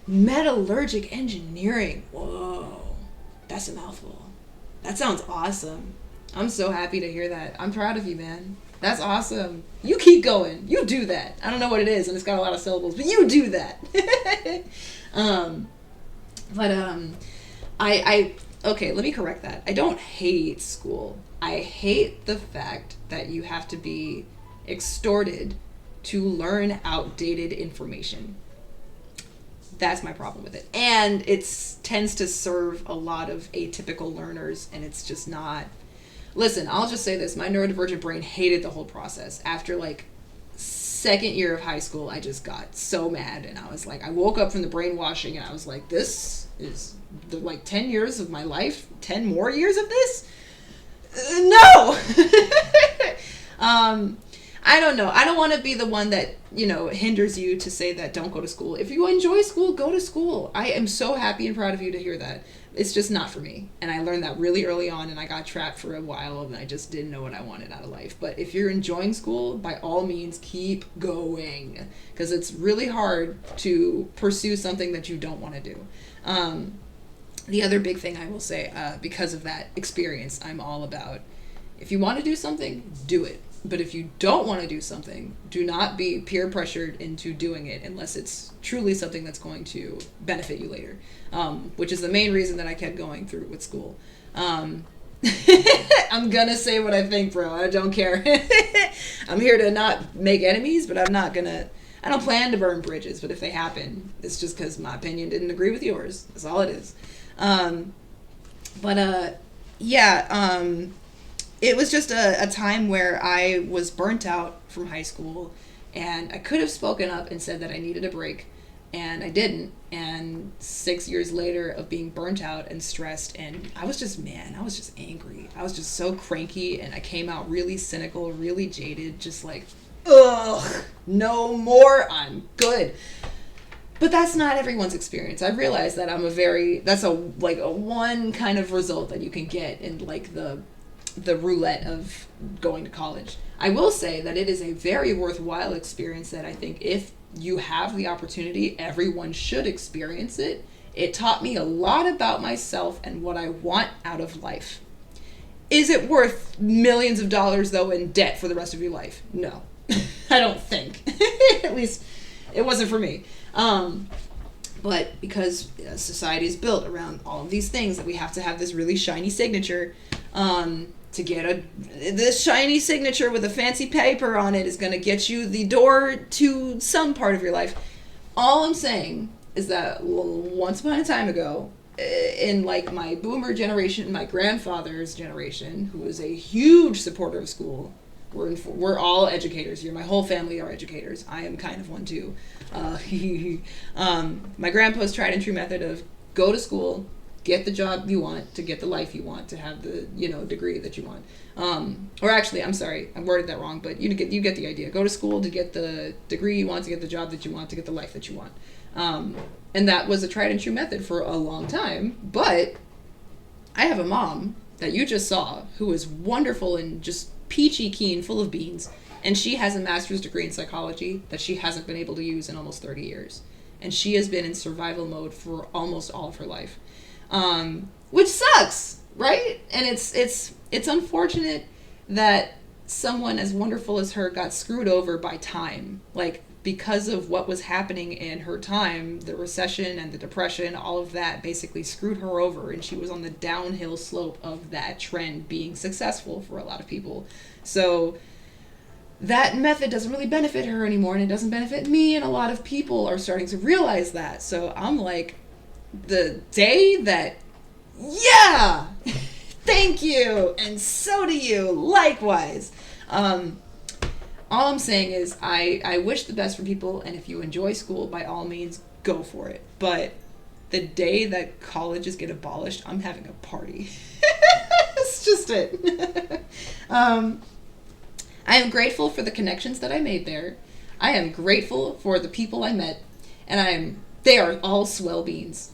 S1: Metallurgic engineering. Whoa. That's a mouthful. That sounds awesome. I'm so happy to hear that. I'm proud of you, man. That's awesome. You keep going. You do that. I don't know what it is, and it's got a lot of syllables, but you do that. Okay, let me correct that. I don't hate school. I hate the fact that you have to be extorted to learn outdated information. That's my problem with it. And it tends to serve a lot of atypical learners, and it's just not. Listen, I'll just say this. My neurodivergent brain hated the whole process. After like second year of high school, I just got so mad, and I was like, I woke up from the brainwashing, and I was like, this is the, like 10 years of my life, 10 more years of this? No! I don't know. I don't want to be the one that, hinders you to say that don't go to school. If you enjoy school, go to school. I am so happy and proud of you to hear that. It's just not for me. And I learned that really early on, and I got trapped for a while, and I just didn't know what I wanted out of life. But if you're enjoying school, by all means, keep going. Because it's really hard to pursue something that you don't want to do. The other big thing I will say, because of that experience, I'm all about, if you want to do something, do it. But if you don't want to do something, do not be peer pressured into doing it unless it's truly something that's going to benefit you later, which is the main reason that I kept going through with school. I'm gonna say what I think, bro. I don't care. I'm here to not make enemies, but I don't plan to burn bridges, but if they happen, it's just because my opinion didn't agree with yours. That's all it is. It was just a time where I was burnt out from high school, and I could have spoken up and said that I needed a break, and I didn't. And 6 years later of being burnt out and stressed, and I was just angry. I was just so cranky, and I came out really cynical, really jaded, just like, ugh, no more, I'm good. But that's not everyone's experience. I realized that that's a one kind of result that you can get in like the roulette of going to college. I will say that it is a very worthwhile experience that I think if you have the opportunity, everyone should experience it. It taught me a lot about myself and what I want out of life. Is it worth millions of dollars, though, in debt for the rest of your life? No. I don't think. At least it wasn't for me. But because society is built around all of these things, that we have to have this really shiny signature, to get this shiny signature with a fancy paper on it is going to get you the door to some part of your life. All I'm saying is that once upon a time ago, in like my boomer generation, my grandfather's generation, who was a huge supporter of school, we're all educators here. My whole family are educators. I am kind of one too. My grandpa's tried and true method of go to school, get the job you want, to get the life you want, to have the degree that you want. Or actually, I'm sorry, I worded that wrong, but you get the idea. Go to school to get the degree you want, to get the job that you want, to get the life that you want. And that was a tried and true method for a long time. But I have a mom that you just saw who is wonderful and just peachy keen, full of beans, and she has a master's degree in psychology that she hasn't been able to use in almost 30 years. And she has been in survival mode for almost all of her life. Which sucks, right? And it's unfortunate that someone as wonderful as her got screwed over by time. Like, because of what was happening in her time, the recession and the depression, all of that basically screwed her over, and she was on the downhill slope of that trend being successful for a lot of people. So that method doesn't really benefit her anymore, and it doesn't benefit me, and a lot of people are starting to realize that. So I'm like, the day that, yeah, thank you, and so do you, likewise. All I'm saying is I wish the best for people, and if you enjoy school, by all means, go for it. But the day that colleges get abolished, I'm having a party. That's just it. I am grateful for the connections that I made there. I am grateful for the people I met, and they are all swell beans.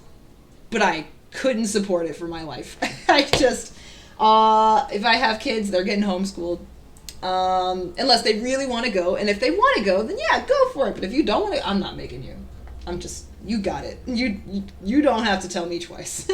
S1: But I couldn't support it for my life. I just, if I have kids, they're getting homeschooled. Unless they really want to go, and if they want to go, then yeah, go for it. But if you don't want to, I'm not making you. You got it. You don't have to tell me twice.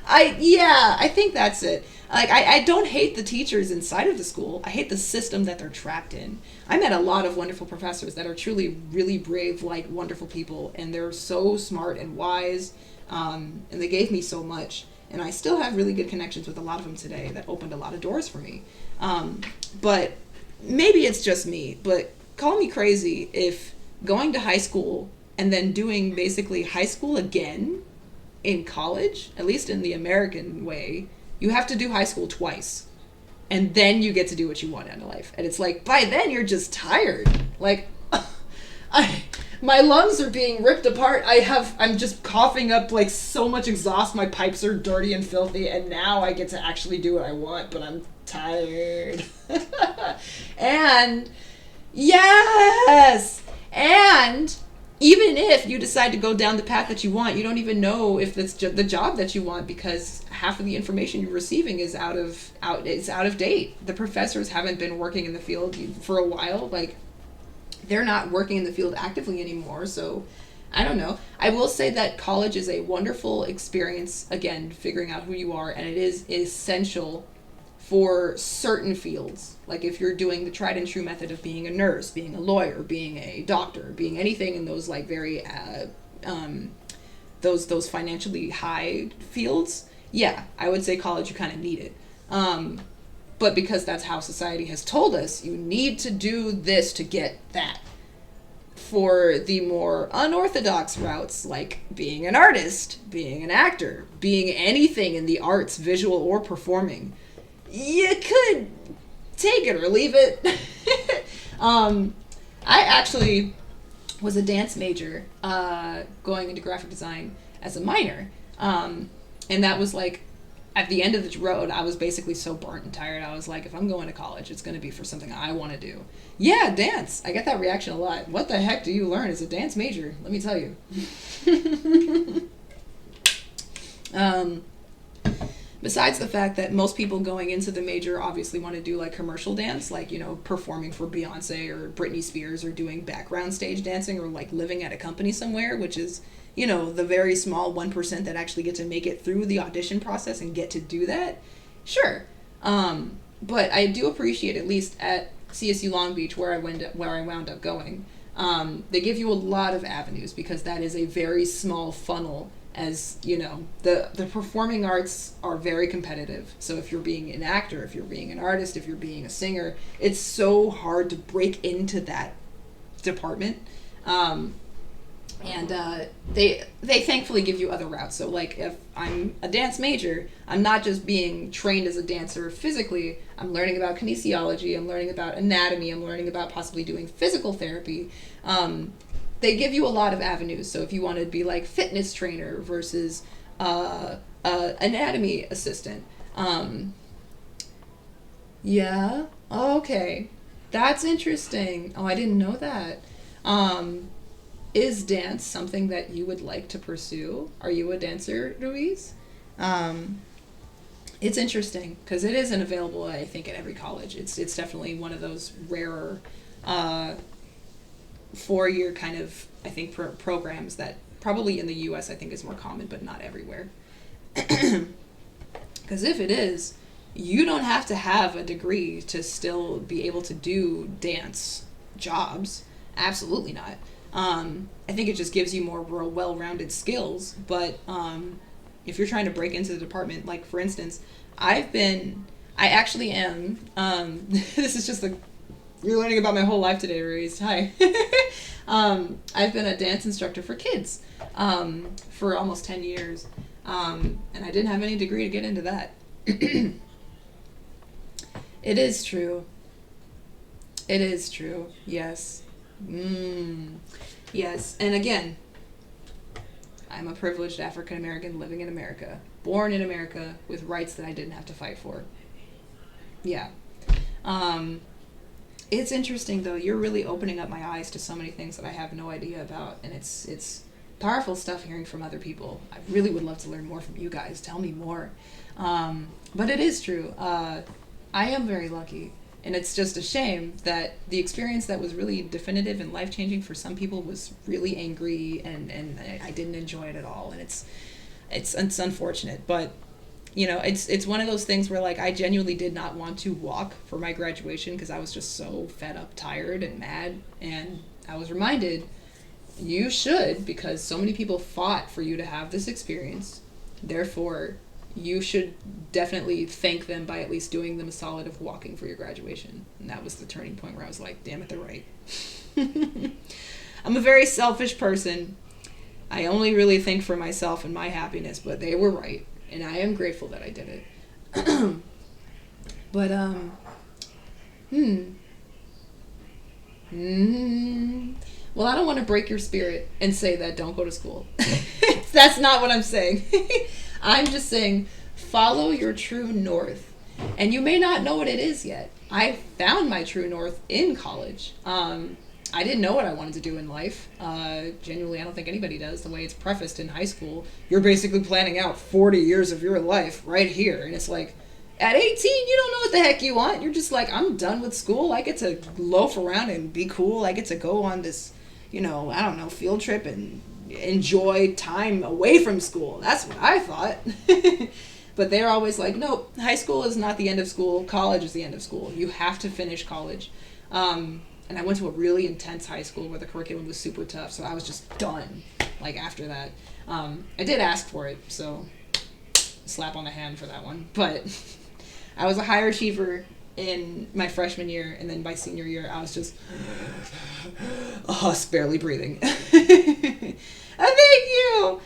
S1: I think that's it. Like, I don't hate the teachers inside of the school. I hate the system that they're trapped in. I met a lot of wonderful professors that are truly really brave, like, wonderful people, and they're so smart and wise, and they gave me so much. And I still have really good connections with a lot of them today that opened a lot of doors for me. But maybe it's just me, but call me crazy if going to high school and then doing basically high school again in college, at least in the American way, you have to do high school twice. And then you get to do what you want out of life. And it's like, by then you're just tired. Like, my lungs are being ripped apart. I'm just coughing up like so much exhaust. My pipes are dirty and filthy. And now I get to actually do what I want, but I'm tired. And yes. And even if you decide to go down the path that you want, you don't even know if it's the job that you want, because half of the information you're receiving is out of date. The professors haven't been working in the field for a while. Like, they're not working in the field actively anymore. So I don't know. I will say that college is a wonderful experience, again, figuring out who you are, and it is essential for certain fields. Like if you're doing the tried and true method of being a nurse, being a lawyer, being a doctor, being anything in those like very those financially high fields, yeah, I would say college, you kind of need it. But because that's how society has told us, you need to do this to get that. For the more unorthodox routes, like being an artist, being an actor, being anything in the arts, visual or performing, you could take it or leave it. I actually was a dance major going into graphic design as a minor. And that was like, at the end of the road, I was basically so burnt and tired. I was like, if I'm going to college, it's going to be for something I want to do. Yeah, dance. I get that reaction a lot. What the heck do you learn as a dance major? Let me tell you. Besides the fact that most people going into the major obviously want to do like commercial dance, like, you know, performing for Beyonce or Britney Spears, or doing background stage dancing, or like living at a company somewhere, which is, you know, the very small 1% that actually get to make it through the audition process and get to do that. Sure. But I do appreciate, at least at CSU Long Beach, where I wound up going, they give you a lot of avenues, because that is a very small funnel. As you know, the performing arts are very competitive. So if you're being an actor, if you're being an artist, if you're being a singer, it's so hard to break into that department. And they thankfully give you other routes. So like if I'm a dance major, I'm not just being trained as a dancer physically. I'm learning about kinesiology. I'm learning about anatomy. I'm learning about possibly doing physical therapy. They give you a lot of avenues. So if you want to be like fitness trainer versus anatomy assistant. Yeah. Okay. That's interesting. Oh, I didn't know that. Is dance something that you would like to pursue? Are you a dancer, Louise? It's interesting because it isn't available, I think, at every college. It's definitely one of those rarer 4-year kind of, I think, programs that probably in the U.S. I think is more common, but not everywhere. Because if it is, you don't have to have a degree to still be able to do dance jobs. Absolutely not. I think it just gives you more well-rounded skills. But if you're trying to break into the department, like for instance, I actually am, this is just a You're learning about my whole life today, Ruiz. Hi. I've been a dance instructor for kids for almost 10 years. And I didn't have any degree to get into that. It is true. It is true. Yes. Yes. And again, I'm a privileged African American living in America. Born in America with rights that I didn't have to fight for. Yeah. It's interesting though. You're really opening up my eyes to so many things that I have no idea about, and it's powerful stuff hearing from other people. I really would love to learn more from you guys. Tell me more. But it is true. I am very lucky, and it's just a shame that the experience that was really definitive and life-changing for some people was really angry, and I didn't enjoy it at all, and it's unfortunate, but you know, it's one of those things where like I genuinely did not want to walk for my graduation because I was just so fed up, tired, and mad, and I was reminded you should, because so many people fought for you to have this experience. Therefore, you should definitely thank them by at least doing them a solid of walking for your graduation. And that was the turning point where I was like, damn it, they're right. I'm a very selfish person. I only really think for myself and my happiness, but they were right. And I am grateful that I did it. But, well, I don't want to break your spirit and say that don't go to school. That's not what I'm saying. I'm just saying follow your true north. And you may not know what it is yet. I found my true north in college. I didn't know what I wanted to do in life. Genuinely, I don't think anybody does. The way it's prefaced in high school, you're basically planning out 40 years of your life right here. And it's like, at 18, you don't know what the heck you want. You're just like, I'm done with school. I get to loaf around and be cool. I get to go on this, you know, I don't know, field trip and enjoy time away from school. That's what I thought. But they're always like, nope, high school is not the end of school. College is the end of school. You have to finish college. And I went to a really intense high school where the curriculum was super tough, so I was just done, like, after that. I did ask for it, so slap on the hand for that one. But I was a higher achiever in my freshman year, and then by senior year, I was just, barely breathing. Thank you!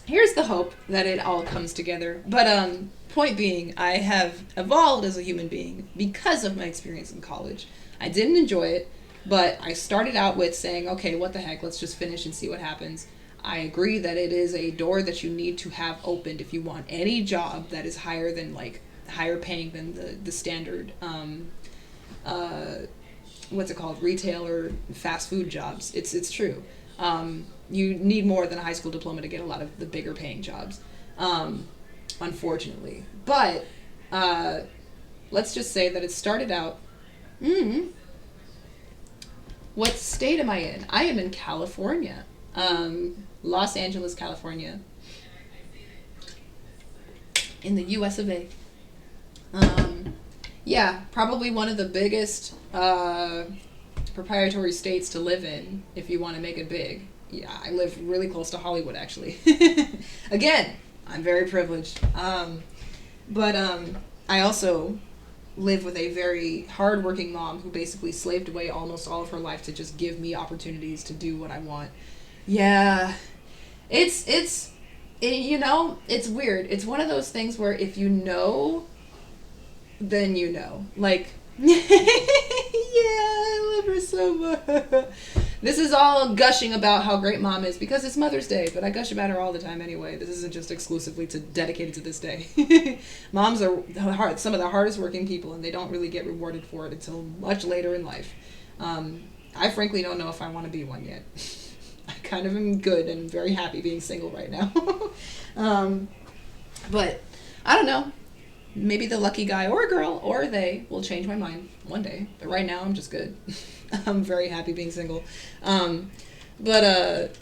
S1: Here's the hope that it all comes together. But, point being, I have evolved as a human being because of my experience in college. I didn't enjoy it, but I started out with saying, okay, what the heck, let's just finish and see what happens. I agree that it is a door that you need to have opened if you want any job that is higher paying than the standard, retail or fast food jobs. It's true. You need more than a high school diploma to get a lot of the bigger paying jobs, unfortunately. But let's just say that it started out. What state am I in? I am in California. Los Angeles, California. In the US of A. Yeah, probably one of the biggest proprietary states to live in if you want to make it big. Yeah, I live really close to Hollywood, actually. Again, I'm very privileged. But I also live with a very hardworking mom who basically slaved away almost all of her life to just give me opportunities to do what I want. Yeah, it's you know, it's weird. It's one of those things where if you know, then you know. Like, yeah, I love her so much. This is all gushing about how great mom is because it's Mother's Day, but I gush about her all the time anyway. This isn't just exclusively dedicated to this day. Moms are some of the hardest working people, and they don't really get rewarded for it until much later in life. I frankly don't know if I want to be one yet. I kind of am good and very happy being single right now. But I don't know. Maybe the lucky guy or girl or they will change my mind one day. But right now, I'm just good. I'm very happy being single. But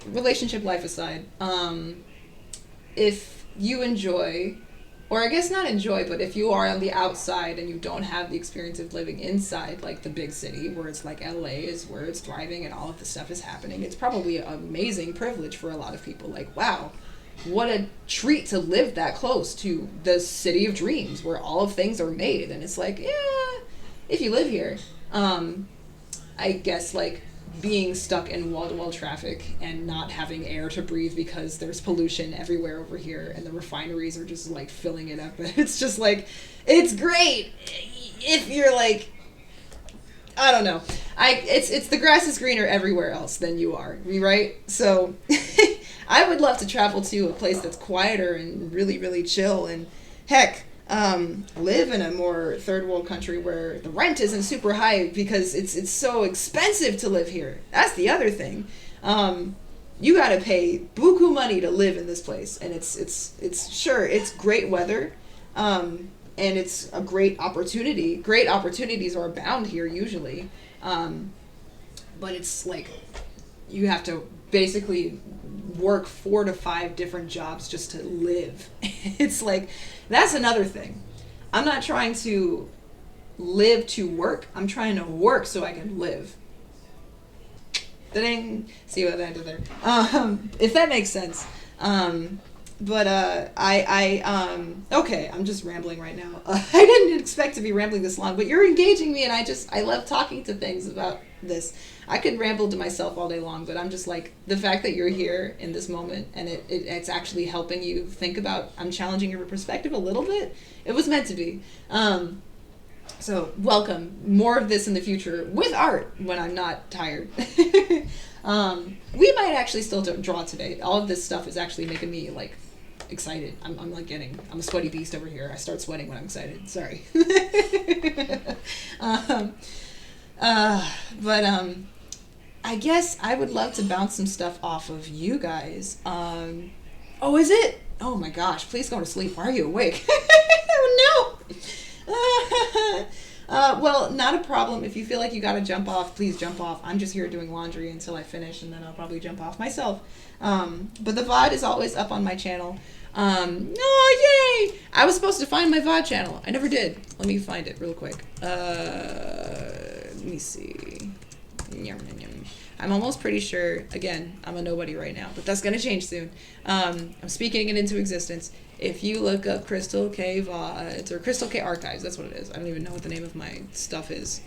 S1: relationship life aside, if you enjoy, or I guess not enjoy, but if you are on the outside and you don't have the experience of living inside, like the big city, where it's like LA is where it's thriving and all of the stuff is happening, it's probably an amazing privilege for a lot of people. Like, wow, what a treat to live that close to the city of dreams where all of things are made. And it's like, yeah, if you live here, I guess like being stuck in wall-to-wall traffic and not having air to breathe because there's pollution everywhere over here and the refineries are just like filling it up. It's just like, it's great if you're like, I don't know. It's the grass is greener everywhere else than you are, right? So I would love to travel to a place that's quieter and really, really chill and heck, live in a more third world country where the rent isn't super high because it's so expensive to live here. That's the other thing. You gotta pay buku money to live in this place, and it's sure it's great weather, and it's a great opportunity. Great opportunities are abound here usually, but it's like you have to basically work 4 to 5 different jobs just to live. It's like, that's another thing. I'm not trying to live to work. I'm trying to work so I can live. Ding. See what I did there? If that makes sense. Okay, I'm just rambling right now. I didn't expect to be rambling this long, but you're engaging me, and I love talking to things about this. I could ramble to myself all day long, but I'm just like, the fact that you're here in this moment, and it's actually helping you think about, I'm challenging your perspective a little bit. It was meant to be. So welcome. More of this in the future with art when I'm not tired. We might actually still draw today. All of this stuff is actually making me like excited. I'm like I'm a sweaty beast over here. I start sweating when I'm excited. Sorry. I guess I would love to bounce some stuff off of you guys. Oh, is it? Oh my gosh, please go to sleep. Why are you awake? Oh no! Well, not a problem. If you feel like you gotta jump off, please jump off. I'm just here doing laundry until I finish, and then I'll probably jump off myself. But the VOD is always up on my channel. Oh, yay! I was supposed to find my VOD channel. I never did. Let me find it real quick. Let me see. I'm almost pretty sure, again, I'm a nobody right now, but that's going to change soon. I'm speaking it into existence. If you look up CrystalK VODs, or CrystalK Archives, that's what it is. I don't even know what the name of my stuff is.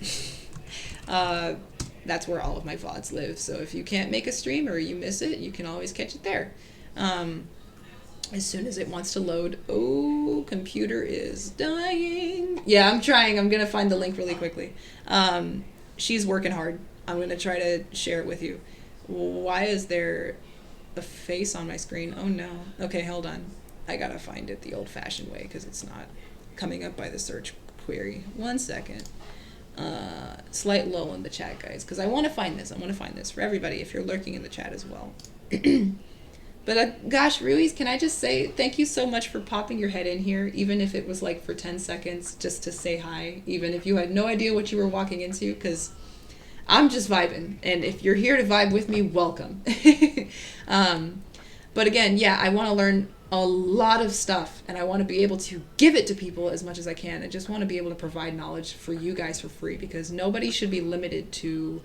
S1: That's where all of my VODs live. So if you can't make a stream or you miss it, you can always catch it there. As soon as it wants to load. Oh, computer is dying. Yeah, I'm trying. I'm going to find the link really quickly. She's working hard. I'm going to try to share it with you. Why is there a face on my screen? Oh no. Okay, hold on. I got to find it the old-fashioned way because it's not coming up by the search query. 1 second. Slight lull in the chat, guys, because I want to find this. I want to find this for everybody if you're lurking in the chat as well. But gosh, Ruiz, can I just say thank you so much for popping your head in here, even if it was like for 10 seconds, just to say hi, even if you had no idea what you were walking into, because I'm just vibing. And if you're here to vibe with me, welcome. But again, yeah, I want to learn a lot of stuff, and I want to be able to give it to people as much as I can. I just want to be able to provide knowledge for you guys for free, because nobody should be limited to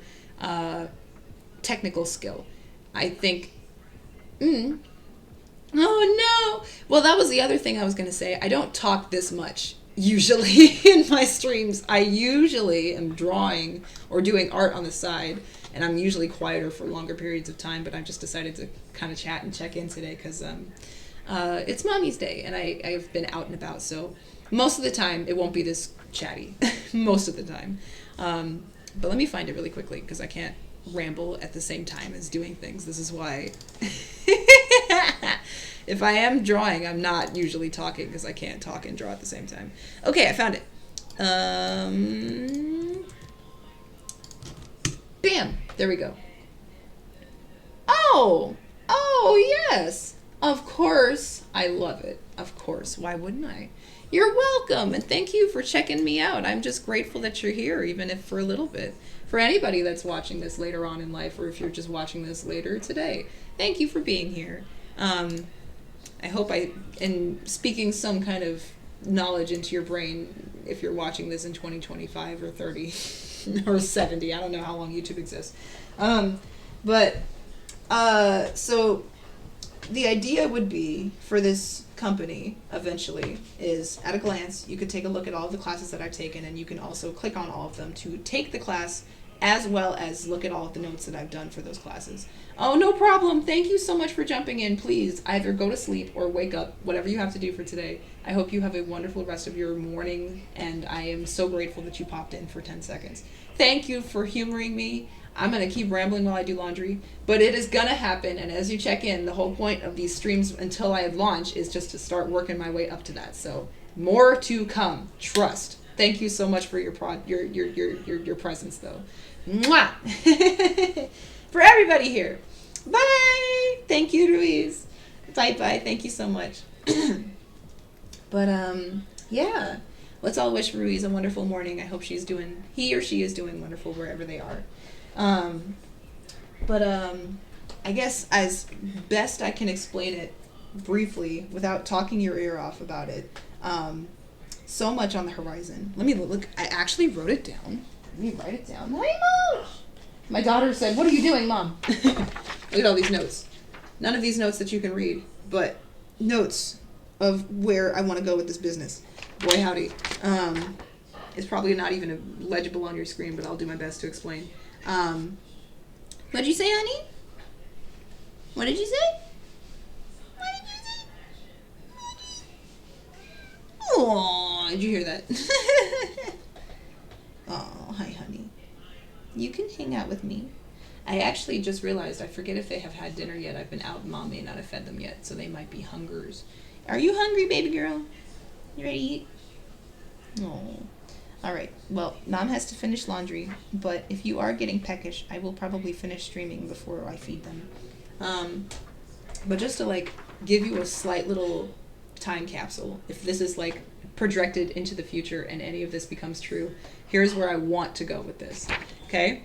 S1: technical skill. I think... Oh no! Well, that was the other thing I was going to say. I don't talk this much usually in my streams. I usually am drawing or doing art on the side, and I'm usually quieter for longer periods of time, but I've just decided to kind of chat and check in today because it's Mommy's Day, and I've been out and about, so most of the time it won't be this chatty. Most of the time. But let me find it really quickly because I can't ramble at the same time as doing things. This is why if I am drawing, I'm not usually talking because I can't talk and draw at the same time. Okay, I found it. Bam! There we go. Oh, yes. Of course. I love it. Of course. Why wouldn't I? You're welcome, and thank you for checking me out. I'm just grateful that you're here, even if for a little bit. For anybody that's watching this later on in life, or if you're just watching this later today, thank you for being here. I hope I am speaking some kind of knowledge into your brain if you're watching this in 2025 or 30 or 70. I don't know how long YouTube exists. So the idea would be for this company eventually is at a glance you could take a look at all of the classes that I've taken, and you can also click on all of them to take the class as well as look at all of the notes that I've done for those classes. Oh, no problem. Thank you so much for jumping in. Please either go to sleep or wake up, whatever you have to do for today. I hope you have a wonderful rest of your morning, and I am so grateful that you popped in for 10 seconds. Thank you for humoring me. I'm going to keep rambling while I do laundry, but it is going to happen, and as you check in, the whole point of these streams until I launch is just to start working my way up to that. So more to come. Trust. Thank you so much for your presence, though. Mwah! For everybody here. Bye! Thank you, Ruiz. Bye-bye. Thank you so much. But, yeah. Let's all wish Ruiz a wonderful morning. I hope he or she is doing wonderful wherever they are. I guess as best I can explain it briefly without talking your ear off about it, so much on the horizon. Let me look. I actually wrote it down. Let me write it down. Hey, Mom! My daughter said, "What are you doing, Mom?" Look at all these notes. None of these notes that you can read, but notes of where I want to go with this business. Boy, howdy. It's probably not even legible on your screen, but I'll do my best to explain. What'd you say, honey? What did you say? What did you say? Oh, did you hear that? Oh, hi, honey. You can hang out with me. I actually just realized I forget if they have had dinner yet. I've been out and Mom may not have fed them yet, so they might be hungers. Are you hungry, baby girl? You ready to eat? Oh. Alright, well, Mom has to finish laundry, but if you are getting peckish, I will probably finish streaming before I feed them. But just to, give you a slight little time capsule, if this is, projected into the future and any of this becomes true, here's where I want to go with this, okay?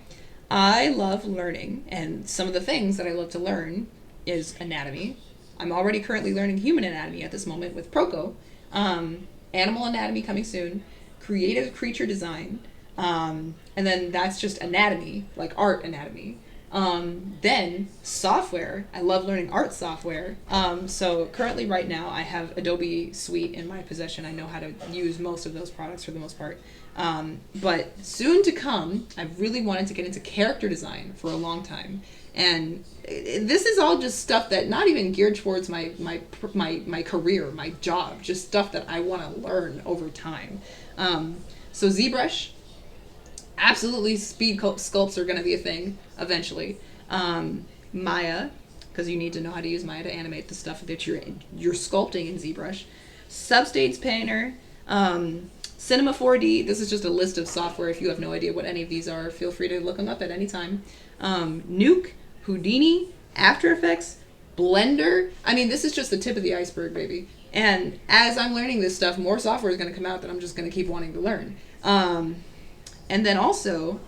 S1: I love learning, and some of the things that I love to learn is anatomy. I'm already currently learning human anatomy at this moment with Proco. Animal anatomy coming soon. Creative creature design, and then that's just anatomy, like art anatomy. Then software. I love learning art software. So currently right now I have Adobe Suite in my possession. I know how to use most of those products for the most part. But soon to come, I've really wanted to get into character design for a long time. And this is all just stuff that not even geared towards my career, my job, just stuff that I want to learn over time. So ZBrush, absolutely speed sculpts are going to be a thing eventually. Maya, because you need to know how to use Maya to animate the stuff that you're sculpting in ZBrush. Substage Painter, Cinema 4D. This is just a list of software. If you have no idea what any of these are, feel free to look them up at any time. Nuke, Houdini, After Effects, Blender. I mean, this is just the tip of the iceberg, baby. And as I'm learning this stuff, more software is going to come out that I'm just going to keep wanting to learn. And then also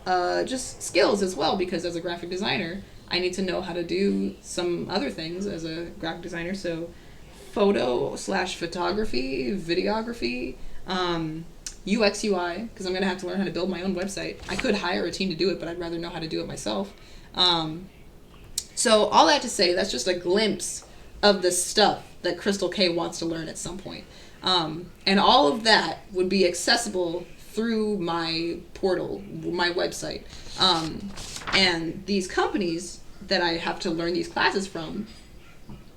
S1: just skills as well, because as a graphic designer, I need to know how to do some other things as a graphic designer. So photo/photography, videography, UX UI, because I'm going to have to learn how to build my own website. I could hire a team to do it, but I'd rather know how to do it myself. So all that to say, that's just a glimpse of the stuff that CrystalK wants to learn at some point. And all of that would be accessible through my portal, my website. And these companies that I have to learn these classes from,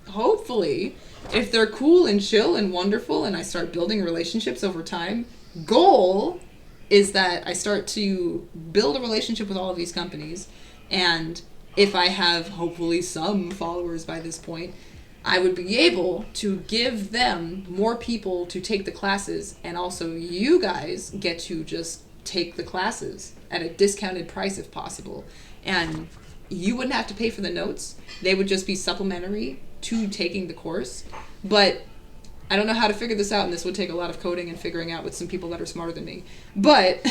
S1: hopefully, if they're cool and chill and wonderful and I start building relationships over time, goal is that I start to build a relationship with all of these companies, and if I have hopefully some followers by this point, I would be able to give them more people to take the classes, and also you guys get to just take the classes at a discounted price if possible. And you wouldn't have to pay for the notes. They would just be supplementary to taking the course. But I don't know how to figure this out, and this would take a lot of coding and figuring out with some people that are smarter than me. But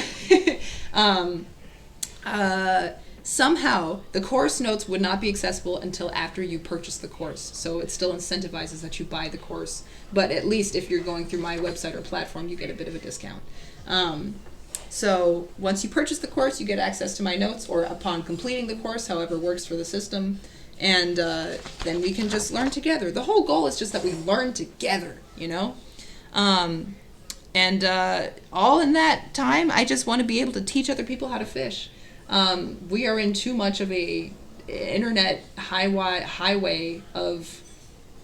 S1: somehow the course notes would not be accessible until after you purchase the course. So it still incentivizes that you buy the course. But at least if you're going through my website or platform, you get a bit of a discount. So once you purchase the course, you get access to my notes, or upon completing the course, however works for the system, And then we can just learn together. The whole goal is just that we learn together, you know? And all in that time, I just want to be able to teach other people how to fish. We are in too much of a internet highway of,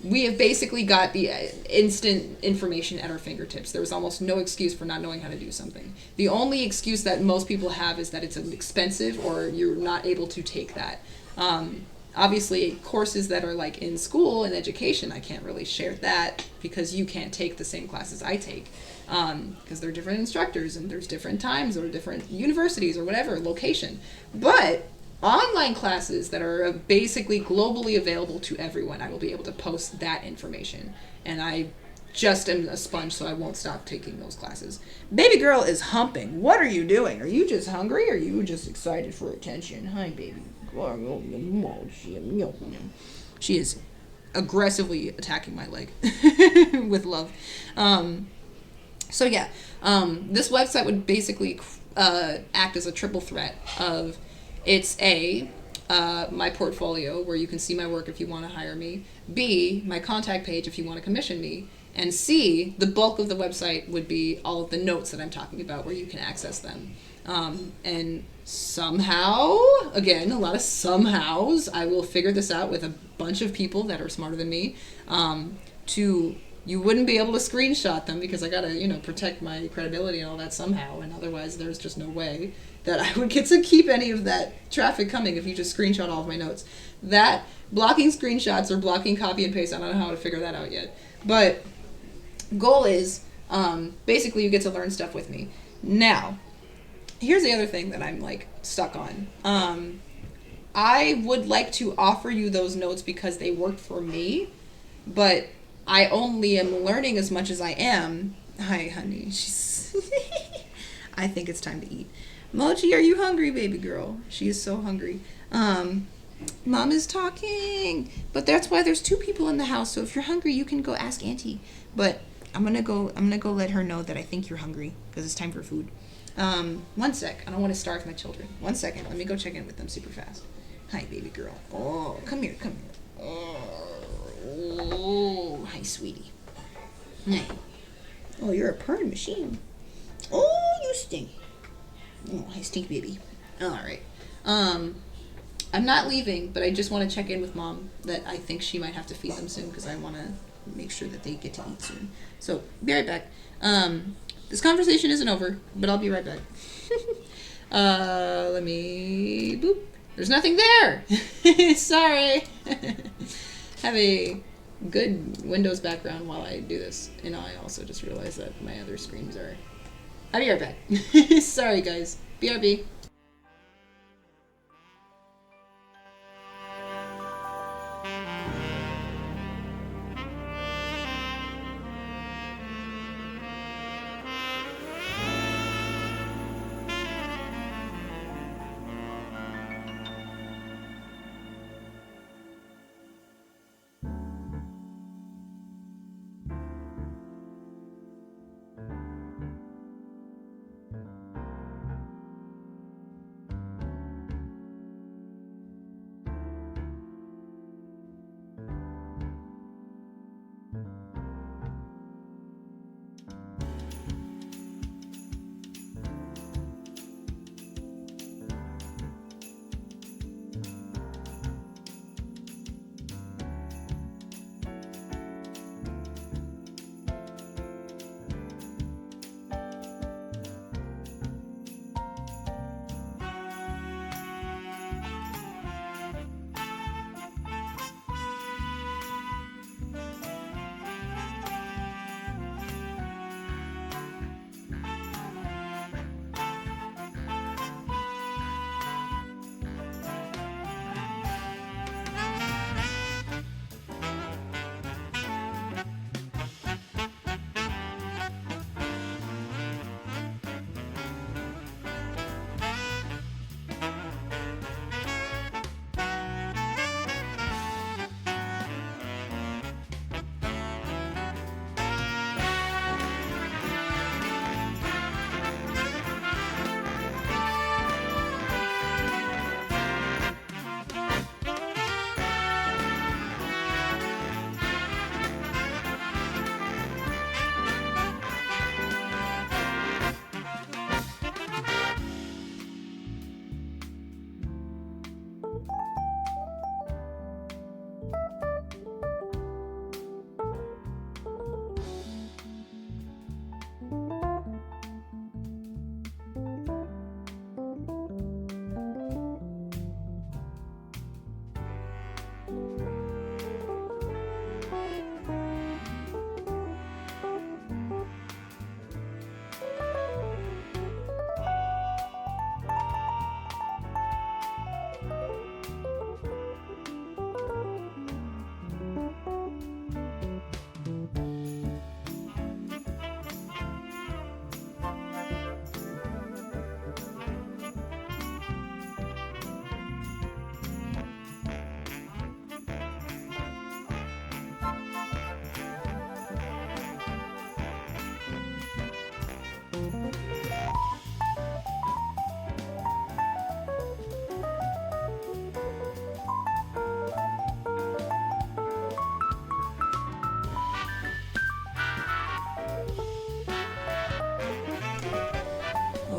S1: we have basically got the instant information at our fingertips. There's almost no excuse for not knowing how to do something. The only excuse that most people have is that it's expensive or you're not able to take that. Obviously, courses that are like in school and education, I can't really share that because you can't take the same classes I take. Because they're different instructors and there's different times or different universities or whatever, location. But online classes that are basically globally available to everyone, I will be able to post that information. And I just am a sponge, so I won't stop taking those classes. Baby girl is humping. What are you doing? Are you just hungry or are you just excited for attention? Hi, baby. She is aggressively attacking my leg with love. So yeah, this website would basically act as a triple threat of, it's A, my portfolio where you can see my work if you want to hire me, B, my contact page if you want to commission me, and C, the bulk of the website would be all of the notes that I'm talking about where you can access them. And somehow, again, a lot of somehows, I will figure this out with a bunch of people that are smarter than me, you wouldn't be able to screenshot them because I gotta, protect my credibility and all that somehow, and otherwise there's just no way that I would get to keep any of that traffic coming if you just screenshot all of my notes. That, blocking screenshots or blocking copy and paste, I don't know how to figure that out yet. But goal is, basically you get to learn stuff with me. Now, here's the other thing that I'm stuck on. I would like to offer you those notes because they worked for me, but I only am learning as much as I am. Hi, honey. She's I think it's time to eat. Mochi, are you hungry, baby girl? She is so hungry. Mom is talking, but that's why there's two people in the house. So if you're hungry, you can go ask Auntie. But I'm gonna go let her know that I think you're hungry because it's time for food. 1 sec. I don't want to starve my children. 1 second. Let me go check in with them super fast. Hi, baby girl. Oh, come here. Oh, hi, sweetie. Hi. Oh, you're a purring machine. Oh, you stink. Oh, hi, stink baby. All right. I'm not leaving, but I just want to check in with Mom that I think she might have to feed them soon because I want to make sure that they get to eat soon. So, be right back. This conversation isn't over, but I'll be right back. Let me... Boop. There's nothing there! Sorry! Have a good Windows background while I do this. And I also just realized that my other screens are... I'll be right back. Sorry, guys. BRB.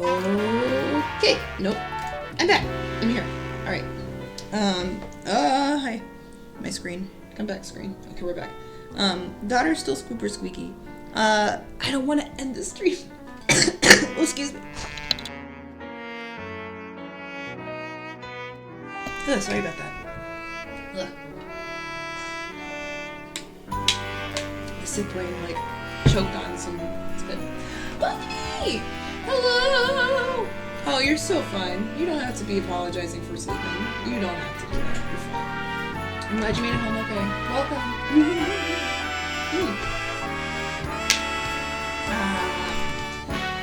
S1: Okay. Nope. I'm back. I'm here. All right. Hi. My screen. Come back, screen. Okay, we're back. Daughter's still super squeaky. I don't want to end the stream. Oh, excuse me. Oh, sorry about that. Ugh. The sick brain, like, choked on some spit. Lemme! Hello! Oh, you're so fine. You don't have to be apologizing for sleeping. You don't have to do that. You're fine. I'm glad you made it home okay. Welcome.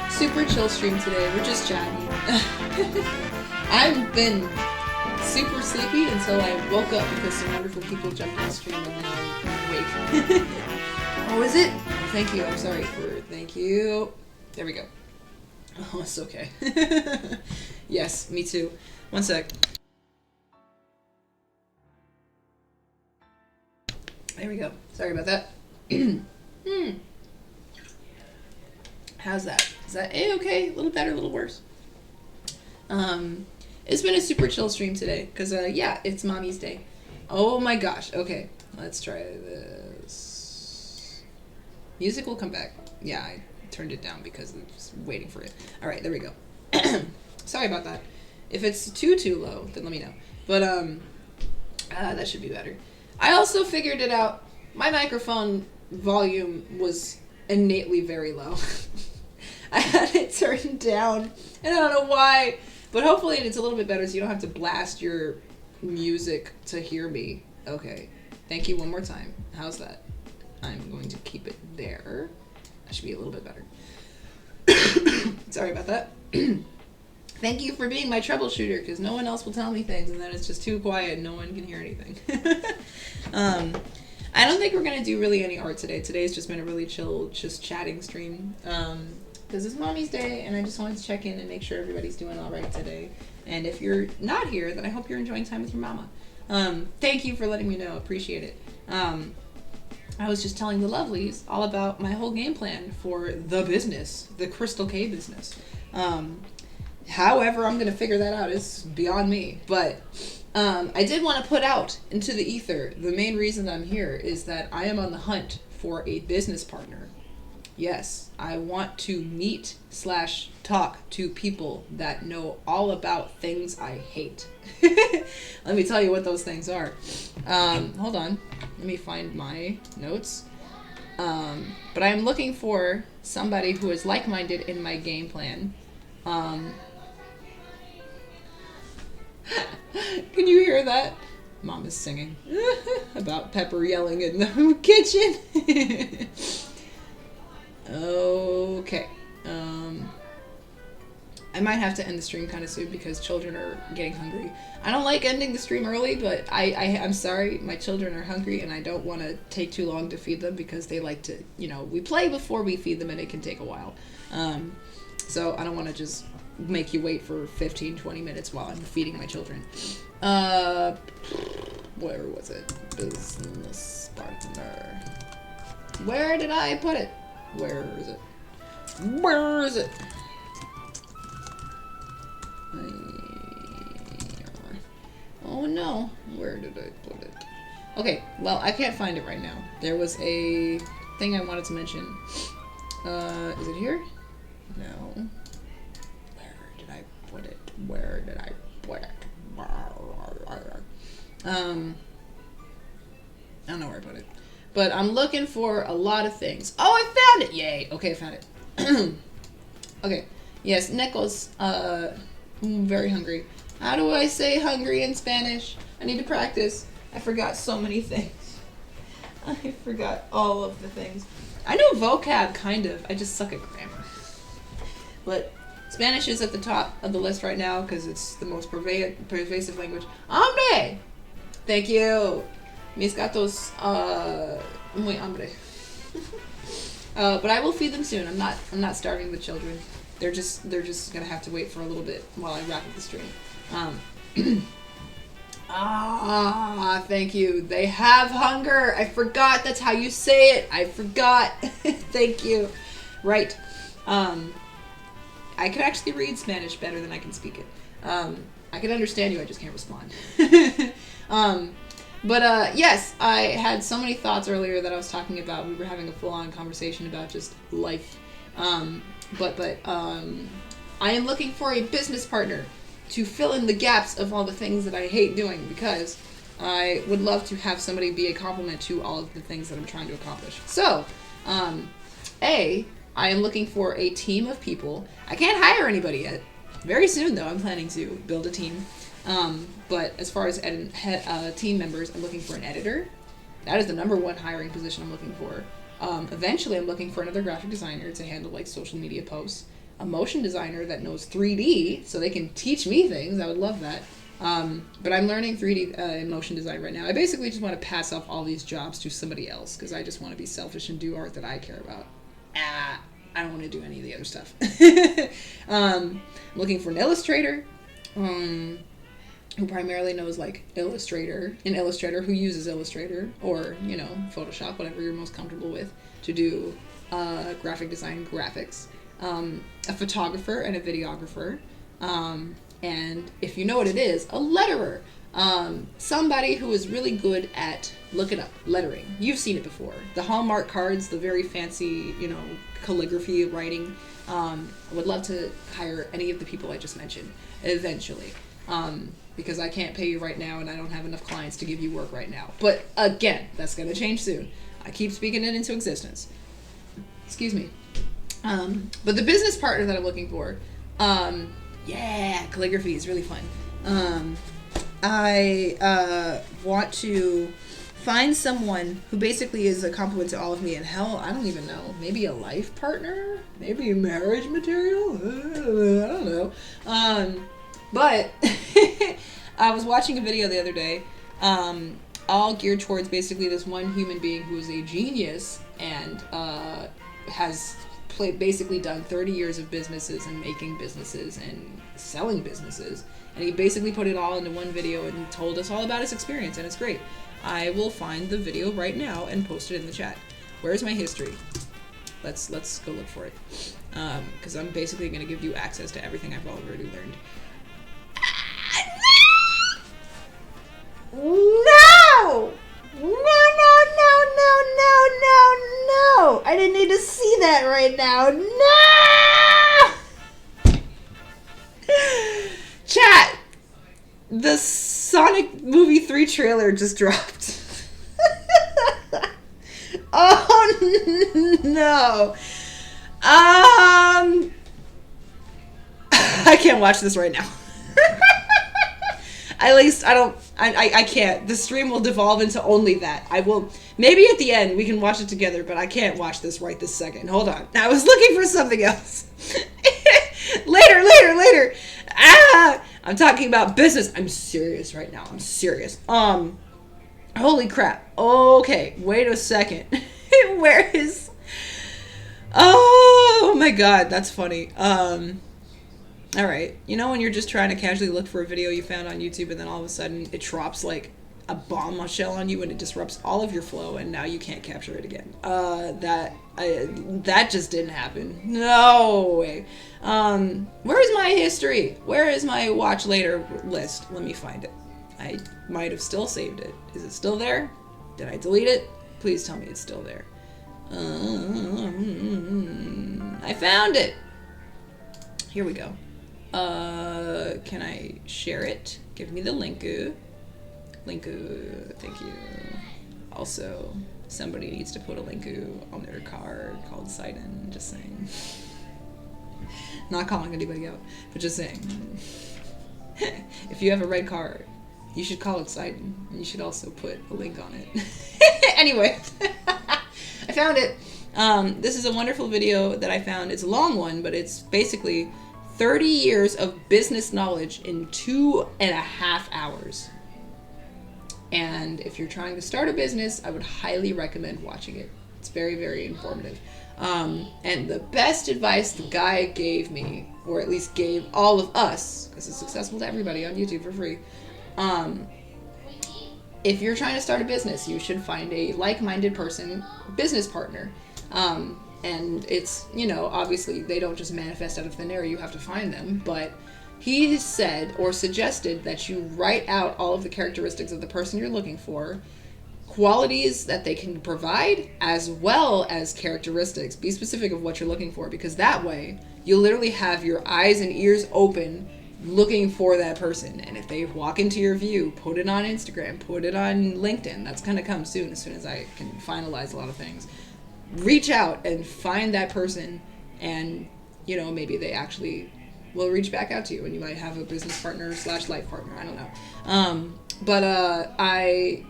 S1: Super chill stream today. We're just chatting. I've been super sleepy until I woke up because some wonderful people jumped on the stream and now I'm awake. Oh, is it? Oh, thank you. I'm sorry for... Thank you. There we go. Oh, it's okay. Yes, me too. One sec. There we go. Sorry about that. How's that? Is that A-okay? A little better, a little worse? It's been a super chill stream today, because, yeah, it's Mommy's Day. Oh my gosh. Okay, let's try this. Music will come back. Yeah, I turned it down because I'm just waiting for it. Alright, there we go. Sorry about that. If it's too low, then let me know. But, that should be better. I also figured it out. My microphone volume was innately very low. I had it turned down, and I don't know why. But hopefully it's a little bit better so you don't have to blast your music to hear me. Okay. Thank you one more time. How's that? I'm going to keep it there. That should be a little bit better. Sorry about that. Thank you for being my troubleshooter, because no one else will tell me things, and then it's just too quiet and no one can hear anything. I don't think we're going to do really any art today. Today's just been a really chill, just chatting stream. Because it's Mommy's Day, and I just wanted to check in and make sure everybody's doing all right today. And if you're not here, then I hope you're enjoying time with your mama. Thank you for letting me know. Appreciate it. I was just telling the lovelies all about my whole game plan for the business, the CrystalK business. However I'm going to figure that out is beyond me. But I did want to put out into the ether, the main reason I'm here is that I am on the hunt for a business partner. Yes, I want to meet / talk to people that know all about things I hate. Let me tell you what those things are. Hold on. Let me find my notes. But I'm looking for somebody who is like-minded in my game plan. Can you hear that? Mom is singing about Pepper yelling in the kitchen. Okay. I might have to end the stream kind of soon because children are getting hungry. I don't like ending the stream early, but I'm sorry. My children are hungry and I don't want to take too long to feed them because they like to, we play before we feed them and it can take a while. So I don't want to just make you wait for 15-20 minutes while I'm feeding my children. Where was it? Business partner. Where did I put it? Where is it? Where is it? Oh no, where did I put it? Okay, well, I can't find it right now. There was a thing I wanted to mention. Is it here? No. Where did I put it? Where did I put it? I don't know where I put it. But I'm looking for a lot of things. Oh, I found it! Yay! Okay, I found it. Okay. Yes, Nichols. I'm very hungry. How do I say hungry in Spanish? I need to practice. I forgot so many things. I forgot all of the things. I know vocab, kind of. I just suck at grammar. But Spanish is at the top of the list right now because it's the most pervasive language. Hombre! Thank you. Mis gatos, muy hambre. But I will feed them soon. I'm not starving the children. They're just gonna have to wait for a little bit while I wrap up the stream. Thank you. They have hunger. I forgot that's how you say it. I forgot. Thank you. Right. I
S3: I can actually read Spanish better than I can speak it. I can understand you, I just can't respond. But yes, I had so many thoughts earlier that I was talking about. We were having a full-on conversation about just life. But I am looking for a business partner to fill in the gaps of all the things that I hate doing, because I would love to have somebody be a complement to all of the things that I'm trying to accomplish. So, I am looking for a team of people. I can't hire anybody yet. Very soon, though, I'm planning to build a team. But as far as team members, I'm looking for an editor. That is the number one hiring position I'm looking for. Eventually, I'm looking for another graphic designer to handle like social media posts. A motion designer that knows 3D, so they can teach me things. I would love that. But I'm learning 3D and motion design right now. I basically just want to pass off all these jobs to somebody else, because I just want to be selfish and do art that I care about. I don't want to do any of the other stuff. I'm looking for an illustrator. Who primarily knows like Illustrator, an illustrator who uses Illustrator or, you know, Photoshop, whatever you're most comfortable with, to do graphic design graphics. A photographer and a videographer. And if you know what it is, a letterer. Somebody who is really good at, look it up, lettering. You've seen it before. The Hallmark cards, the very fancy, you know, calligraphy writing. I would love to hire any of the people I just mentioned eventually. Because I can't pay you right now and I don't have enough clients to give you work right now. But again, that's going to change soon. I keep speaking it into existence. Excuse me. But the business partner that I'm looking for, calligraphy is really fun. I want to find someone who basically is a complement to all of me, and hell, I don't even know, maybe a life partner? Maybe marriage material? I don't know. But I was watching a video the other day, all geared towards basically this one human being who is a genius and has basically done 30 years of businesses and making businesses and selling businesses. And he basically put it all into one video and told us all about his experience, and it's great. I will find the video right now and post it in the chat. Where's my history? Let's go look for it. Because I'm basically going to give you access to everything I've already learned. No! No! I didn't need to see that right now. No! Chat! The Sonic Movie 3 trailer just dropped. Oh no! I can't watch this right now. At least I can't. The stream will devolve into only that. I will, maybe at the end we can watch it together, but I can't watch this right this second. Hold on. I was looking for something else. Later. I'm talking about business. I'm serious right now. I'm serious. Holy crap. Okay, wait a second. Where is... Oh my god, that's funny. Alright, you know when you're just trying to casually look for a video you found on YouTube and then all of a sudden it drops like a bombshell on you and it disrupts all of your flow and now you can't capture it again. That just didn't happen. No way. Where's my history? Where is my watch later list? Let me find it. I might have still saved it. Is it still there? Did I delete it? Please tell me it's still there. I found it. Here we go. Can I share it? Give me the link. Thank you. Also, somebody needs to put a link on their card called Sidon. Just saying. Not calling anybody out, but just saying. If you have a red card, you should call it Sidon. And you should also put a link on it. Anyway, I found it. This is a wonderful video that I found. It's a long one, but it's basically 30 years of business knowledge in 2.5 hours. And if you're trying to start a business, I would highly recommend watching it. It's very, very informative. And the best advice the guy gave me, or at least gave all of us, because it's accessible to everybody on YouTube for free, if you're trying to start a business, you should find a like-minded person, business partner. and it's, obviously they don't just manifest out of thin air, you have to find them, but he said or suggested that you write out all of the characteristics of the person you're looking for, qualities that they can provide, as well as characteristics. Be specific of what you're looking for, because that way you'll literally have your eyes and ears open looking for that person. And if they walk into your view, put it on Instagram, put it on LinkedIn. That's going to come soon, as soon as I can finalize a lot of things. Reach out and find that person, and maybe they actually will reach back out to you, and you might have a business partner / life partner. I don't know. But I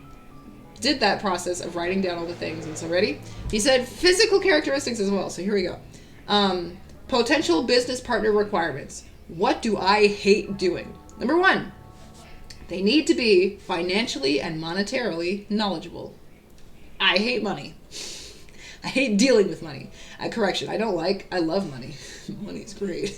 S3: did that process of writing down all the things. And so, ready? He said physical characteristics as well. So here we go. Potential business partner requirements. What do I hate doing? Number 1, they need to be financially and monetarily knowledgeable. I hate money. I hate dealing with money. Correction, I love money. Money's great.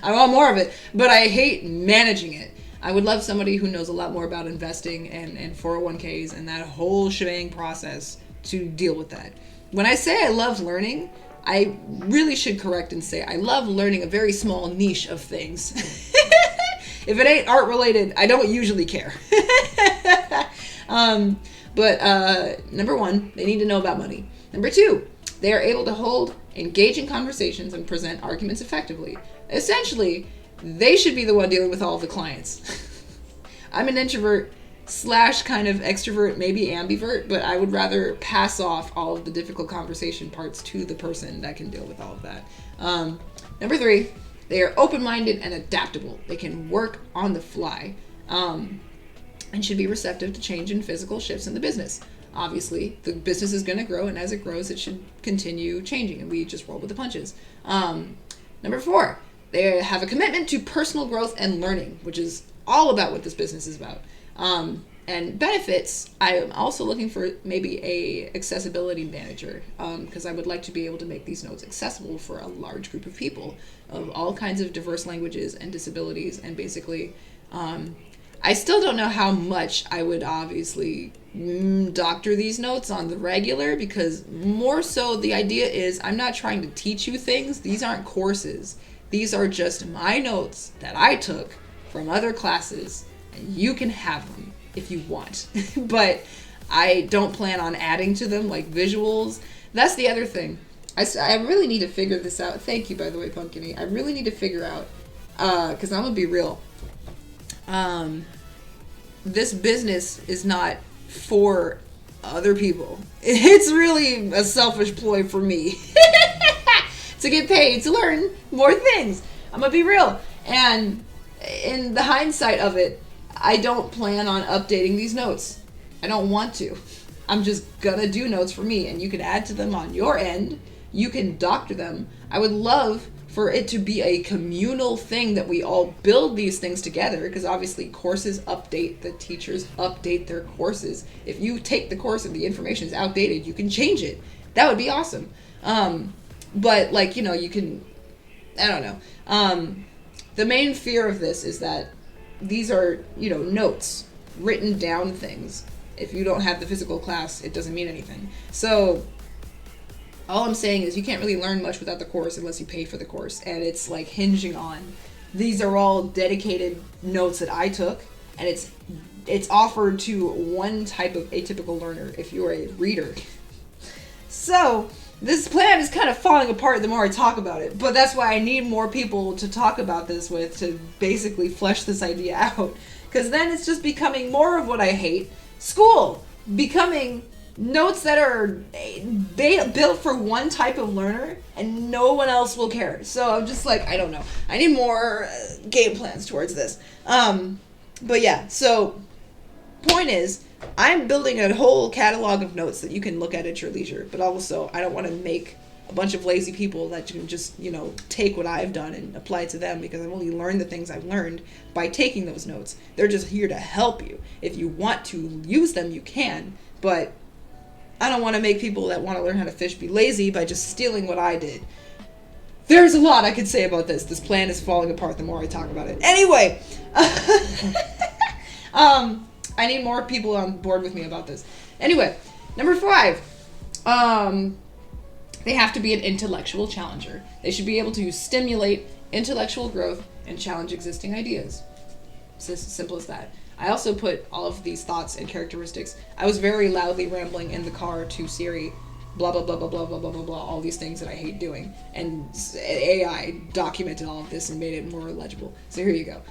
S3: I want more of it, but I hate managing it. I would love somebody who knows a lot more about investing and 401ks and that whole shebang process to deal with that. When I say I love learning, I really should correct and say I love learning a very small niche of things. If it ain't art related, I don't usually care. But number 1, they need to know about money. Number 2, they are able to hold engaging conversations and present arguments effectively. Essentially, they should be the one dealing with all of the clients. I'm an introvert / kind of extrovert, maybe ambivert, but I would rather pass off all of the difficult conversation parts to the person that can deal with all of that. Number 3, they are open-minded and adaptable. They can work on the fly, and should be receptive to change and physical shifts in the business. Obviously, the business is going to grow, and as it grows, it should continue changing, and we just roll with the punches. Number 4, they have a commitment to personal growth and learning, which is all about what this business is about. And benefits, I am also looking for maybe a accessibility manager, because I would like to be able to make these notes accessible for a large group of people of all kinds of diverse languages and disabilities. And basically, I still don't know how much I would obviously doctor these notes on the regular, because more so the idea is I'm not trying to teach you things. These aren't courses. These are just my notes that I took from other classes, and you can have them if you want. But I don't plan on adding to them like visuals. That's the other thing. I really need to figure this out. Thank you, by the way, Pumpkiny. I really need to figure out, because I'm going to be real. This business is not for other people. It's really a selfish ploy for me to get paid to learn more things. I'm gonna be real. And in the hindsight of it, I don't plan on updating these notes. I don't want to. I'm just gonna do notes for me, and you can add to them on your end. You can doctor them. I would love for it to be a communal thing that we all build these things together, because obviously courses update, the teachers update their courses. If you take the course and the information is outdated, you can change it. That would be awesome. But you can, I don't know. The main fear of this is that these are, notes, written down things. If you don't have the physical class, it doesn't mean anything. So all I'm saying is you can't really learn much without the course unless you pay for the course. And it's like hinging on, these are all dedicated notes that I took, and it's offered to one type of atypical learner if you're a reader. So this plan is kind of falling apart the more I talk about it, but that's why I need more people to talk about this with, to basically flesh this idea out. Because then it's just becoming more of what I hate. School becoming notes that are built for one type of learner and no one else will care. So I'm just like, I don't know. I need more game plans towards this. But yeah, so point is, I'm building a whole catalog of notes that you can look at your leisure, but also I don't want to make a bunch of lazy people that can just, take what I've done and apply it to them, because I've only learned the things I've learned by taking those notes. They're just here to help you. If you want to use them, you can, but I don't want to make people that want to learn how to fish be lazy by just stealing what I did. There's a lot I could say about this. This plan is falling apart the more I talk about it. Anyway, I need more people on board with me about this. Anyway, number 5. They have to be an intellectual challenger. They should be able to stimulate intellectual growth and challenge existing ideas. It's as simple as that. I also put all of these thoughts and characteristics. I was very loudly rambling in the car to Siri, blah, blah, blah, blah, blah, blah, blah, blah, blah, all these things that I hate doing. And AI documented all of this and made it more legible. So here you go.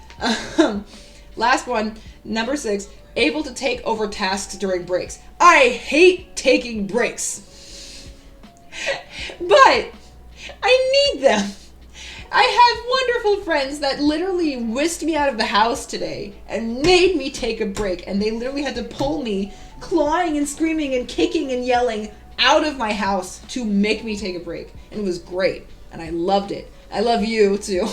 S3: Last one, number 6, able to take over tasks during breaks. I hate taking breaks. But I need them. I have wonderful friends that literally whisked me out of the house today and made me take a break. And they literally had to pull me, clawing and screaming and kicking and yelling, out of my house to make me take a break. And it was great. And I loved it. I love you too.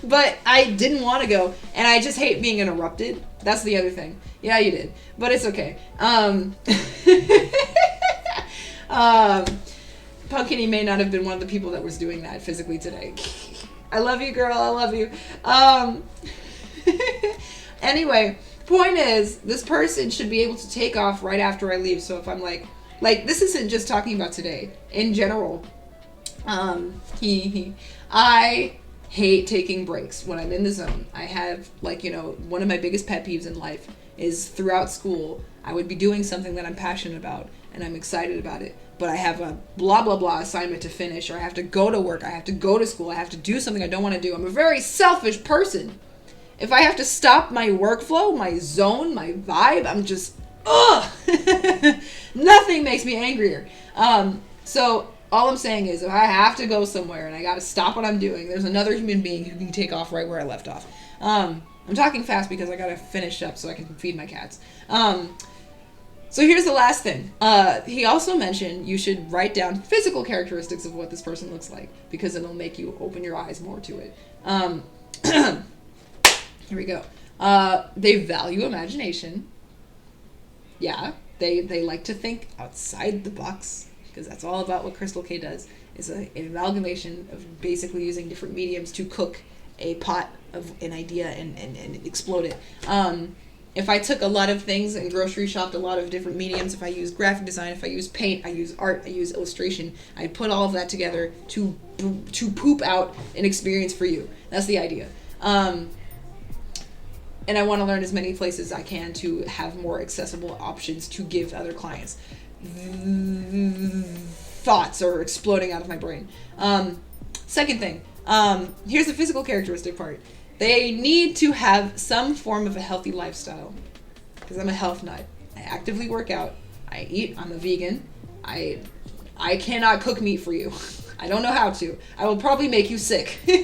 S3: But I didn't want to go. And I just hate being interrupted. That's the other thing. Yeah, you did. But it's okay. Pumpkin may not have been one of the people that was doing that physically today. I love you, girl. I love you. Anyway, point is, this person should be able to take off right after I leave. So if I'm like this isn't just talking about today. In general, I hate taking breaks when I'm in the zone. I have, one of my biggest pet peeves in life is throughout school, I would be doing something that I'm passionate about and I'm excited about it, but I have a blah, blah, blah assignment to finish, or I have to go to work, I have to go to school, I have to do something I don't want to do. I'm a very selfish person. If I have to stop my workflow, my zone, my vibe, I'm just, ugh! Nothing makes me angrier. So all I'm saying is, if I have to go somewhere and I got to stop what I'm doing, there's another human being who can take off right where I left off. I'm talking fast because I got to finish up so I can feed my cats. So here's the last thing. He also mentioned you should write down physical characteristics of what this person looks like, because it'll make you open your eyes more to it. Here we go. They value imagination. Yeah, they like to think outside the box, because that's all about what CrystalK does. It's an amalgamation of basically using different mediums to cook a pot of an idea and explode it. If I took a lot of things and grocery shopped a lot of different mediums, if I used graphic design, if I used paint, I use art, I use illustration, I put all of that together to poop out an experience for you. That's the idea. And I want to learn as many places as I can to have more accessible options to give other clients. Thoughts are exploding out of my brain. Second thing, here's the physical characteristic part. They need to have some form of a healthy lifestyle, because I'm a health nut. I actively work out. I eat. I'm a vegan. I cannot cook meat for you. I don't know how to. I will probably make you sick. You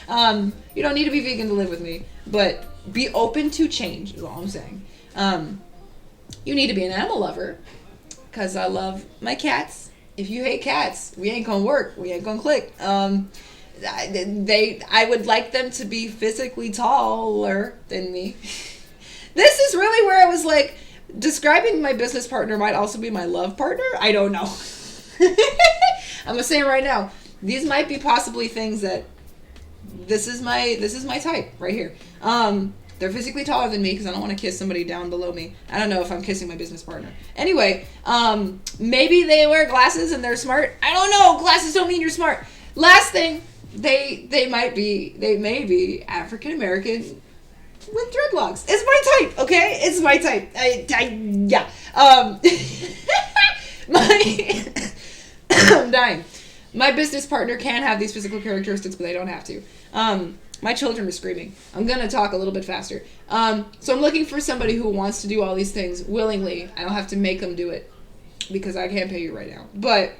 S3: don't need to be vegan to live with me, but be open to change is all I'm saying. You need to be an animal lover, because I love my cats. If you hate cats, we ain't gonna work. We ain't gonna click. I would like them to be physically taller than me. This is really where I was like, describing my business partner might also be my love partner. I don't know. I'm gonna say it right now. These might be possibly things that this is my type right here. They're physically taller than me, because I don't want to kiss somebody down below me. I don't know if I'm kissing my business partner. Anyway, maybe they wear glasses and they're smart. I don't know. Glasses don't mean you're smart. Last thing, they may be African American with dreadlocks. It's my type, okay? It's my type. Yeah. I'm dying. My business partner can have these physical characteristics, but they don't have to. My children are screaming. I'm going to talk a little bit faster. So I'm looking for somebody who wants to do all these things willingly. I don't have to make them do it, because I can't pay you right now. But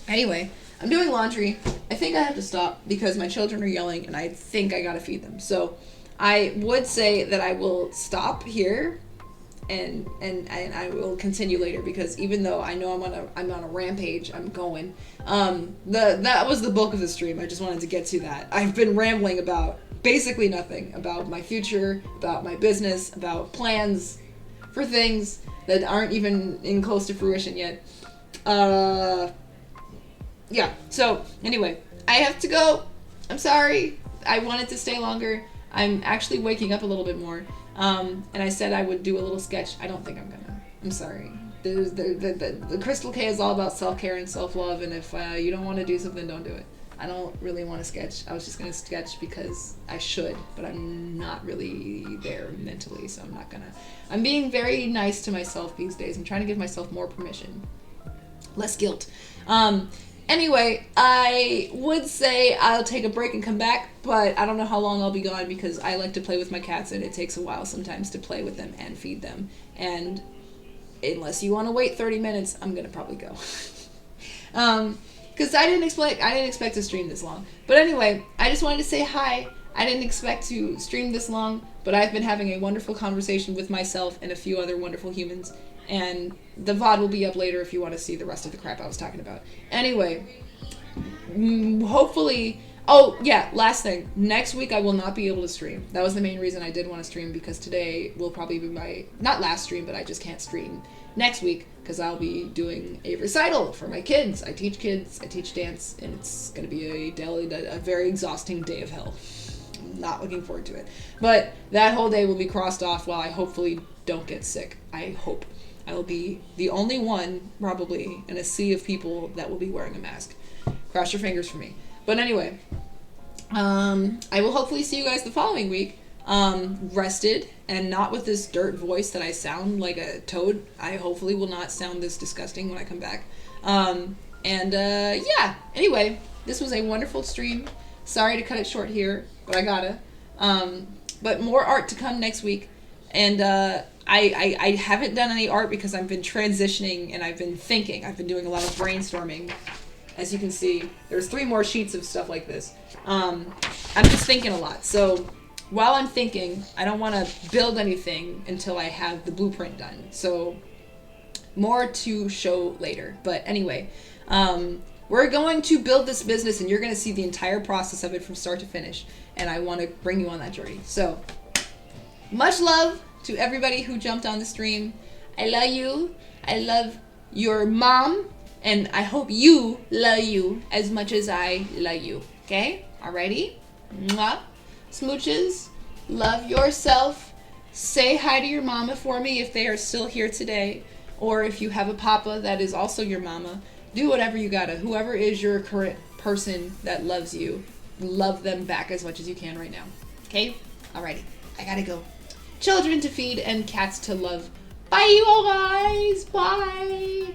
S3: anyway, I'm doing laundry. I think I have to stop because my children are yelling and I think I gotta feed them. So I would say that I will stop here and I will continue later, because even though I know I'm on a rampage, I'm going. That was the bulk of the stream. I just wanted to get to that. I've been rambling about basically nothing, about my future, about my business, about plans for things that aren't even in close to fruition yet. Yeah, so anyway, I have to go. I'm sorry. I wanted to stay longer. I'm actually waking up a little bit more. And I said I would do a little sketch. I don't think I'm gonna. I'm sorry. The CrystalK is all about self-care and self-love, and if you don't want to do something, don't do it. I don't really want to sketch. I was just going to sketch because I should, but I'm not really there mentally, so I'm not going to. I'm being very nice to myself these days. I'm trying to give myself more permission. Less guilt. Anyway, I would say I'll take a break and come back, but I don't know how long I'll be gone because I like to play with my cats, and it takes a while sometimes to play with them and feed them. And unless you want to wait 30 minutes, I'm going to probably go. Because I didn't expect to stream this long. But anyway, I just wanted to say hi. I didn't expect to stream this long, but I've been having a wonderful conversation with myself and a few other wonderful humans. And the VOD will be up later if you want to see the rest of the crap I was talking about. Anyway, hopefully... Oh, yeah, last thing. Next week I will not be able to stream. That was the main reason I did want to stream, because today will probably be my... Not last stream, but I just can't stream next week, because I'll be doing a recital for my kids. I teach kids, I teach dance, and it's going to be a very exhausting day of hell. I'm not looking forward to it. But that whole day will be crossed off while I hopefully don't get sick. I hope. I will be the only one, probably, in a sea of people that will be wearing a mask. Cross your fingers for me. But anyway, I will hopefully see you guys the following week. Rested and not with this dirt voice that I sound like a toad. I hopefully will not sound this disgusting when I come back. Yeah, anyway, this was a wonderful stream. Sorry to cut it short here, but I gotta. But more art to come next week. And I haven't done any art because I've been transitioning and I've been thinking. I've been doing a lot of brainstorming. As you can see, there's 3 more sheets of stuff like this. I'm just thinking a lot. So while I'm thinking, I don't want to build anything until I have the blueprint done. So more to show later. But anyway, we're going to build this business, and you're going to see the entire process of it from start to finish. And I want to bring you on that journey. So much love to everybody who jumped on the stream. I love you. I love your mom. And I hope you love you as much as I love you. Okay? Alrighty? Mwah. Smooches. Love yourself. Say hi to your mama for me if they are still here today. Or if you have a papa that is also your mama. Do whatever you gotta. Whoever is your current person that loves you, love them back as much as you can right now. Okay? Alrighty. I gotta go. Children to feed and cats to love. Bye, you all guys. Bye.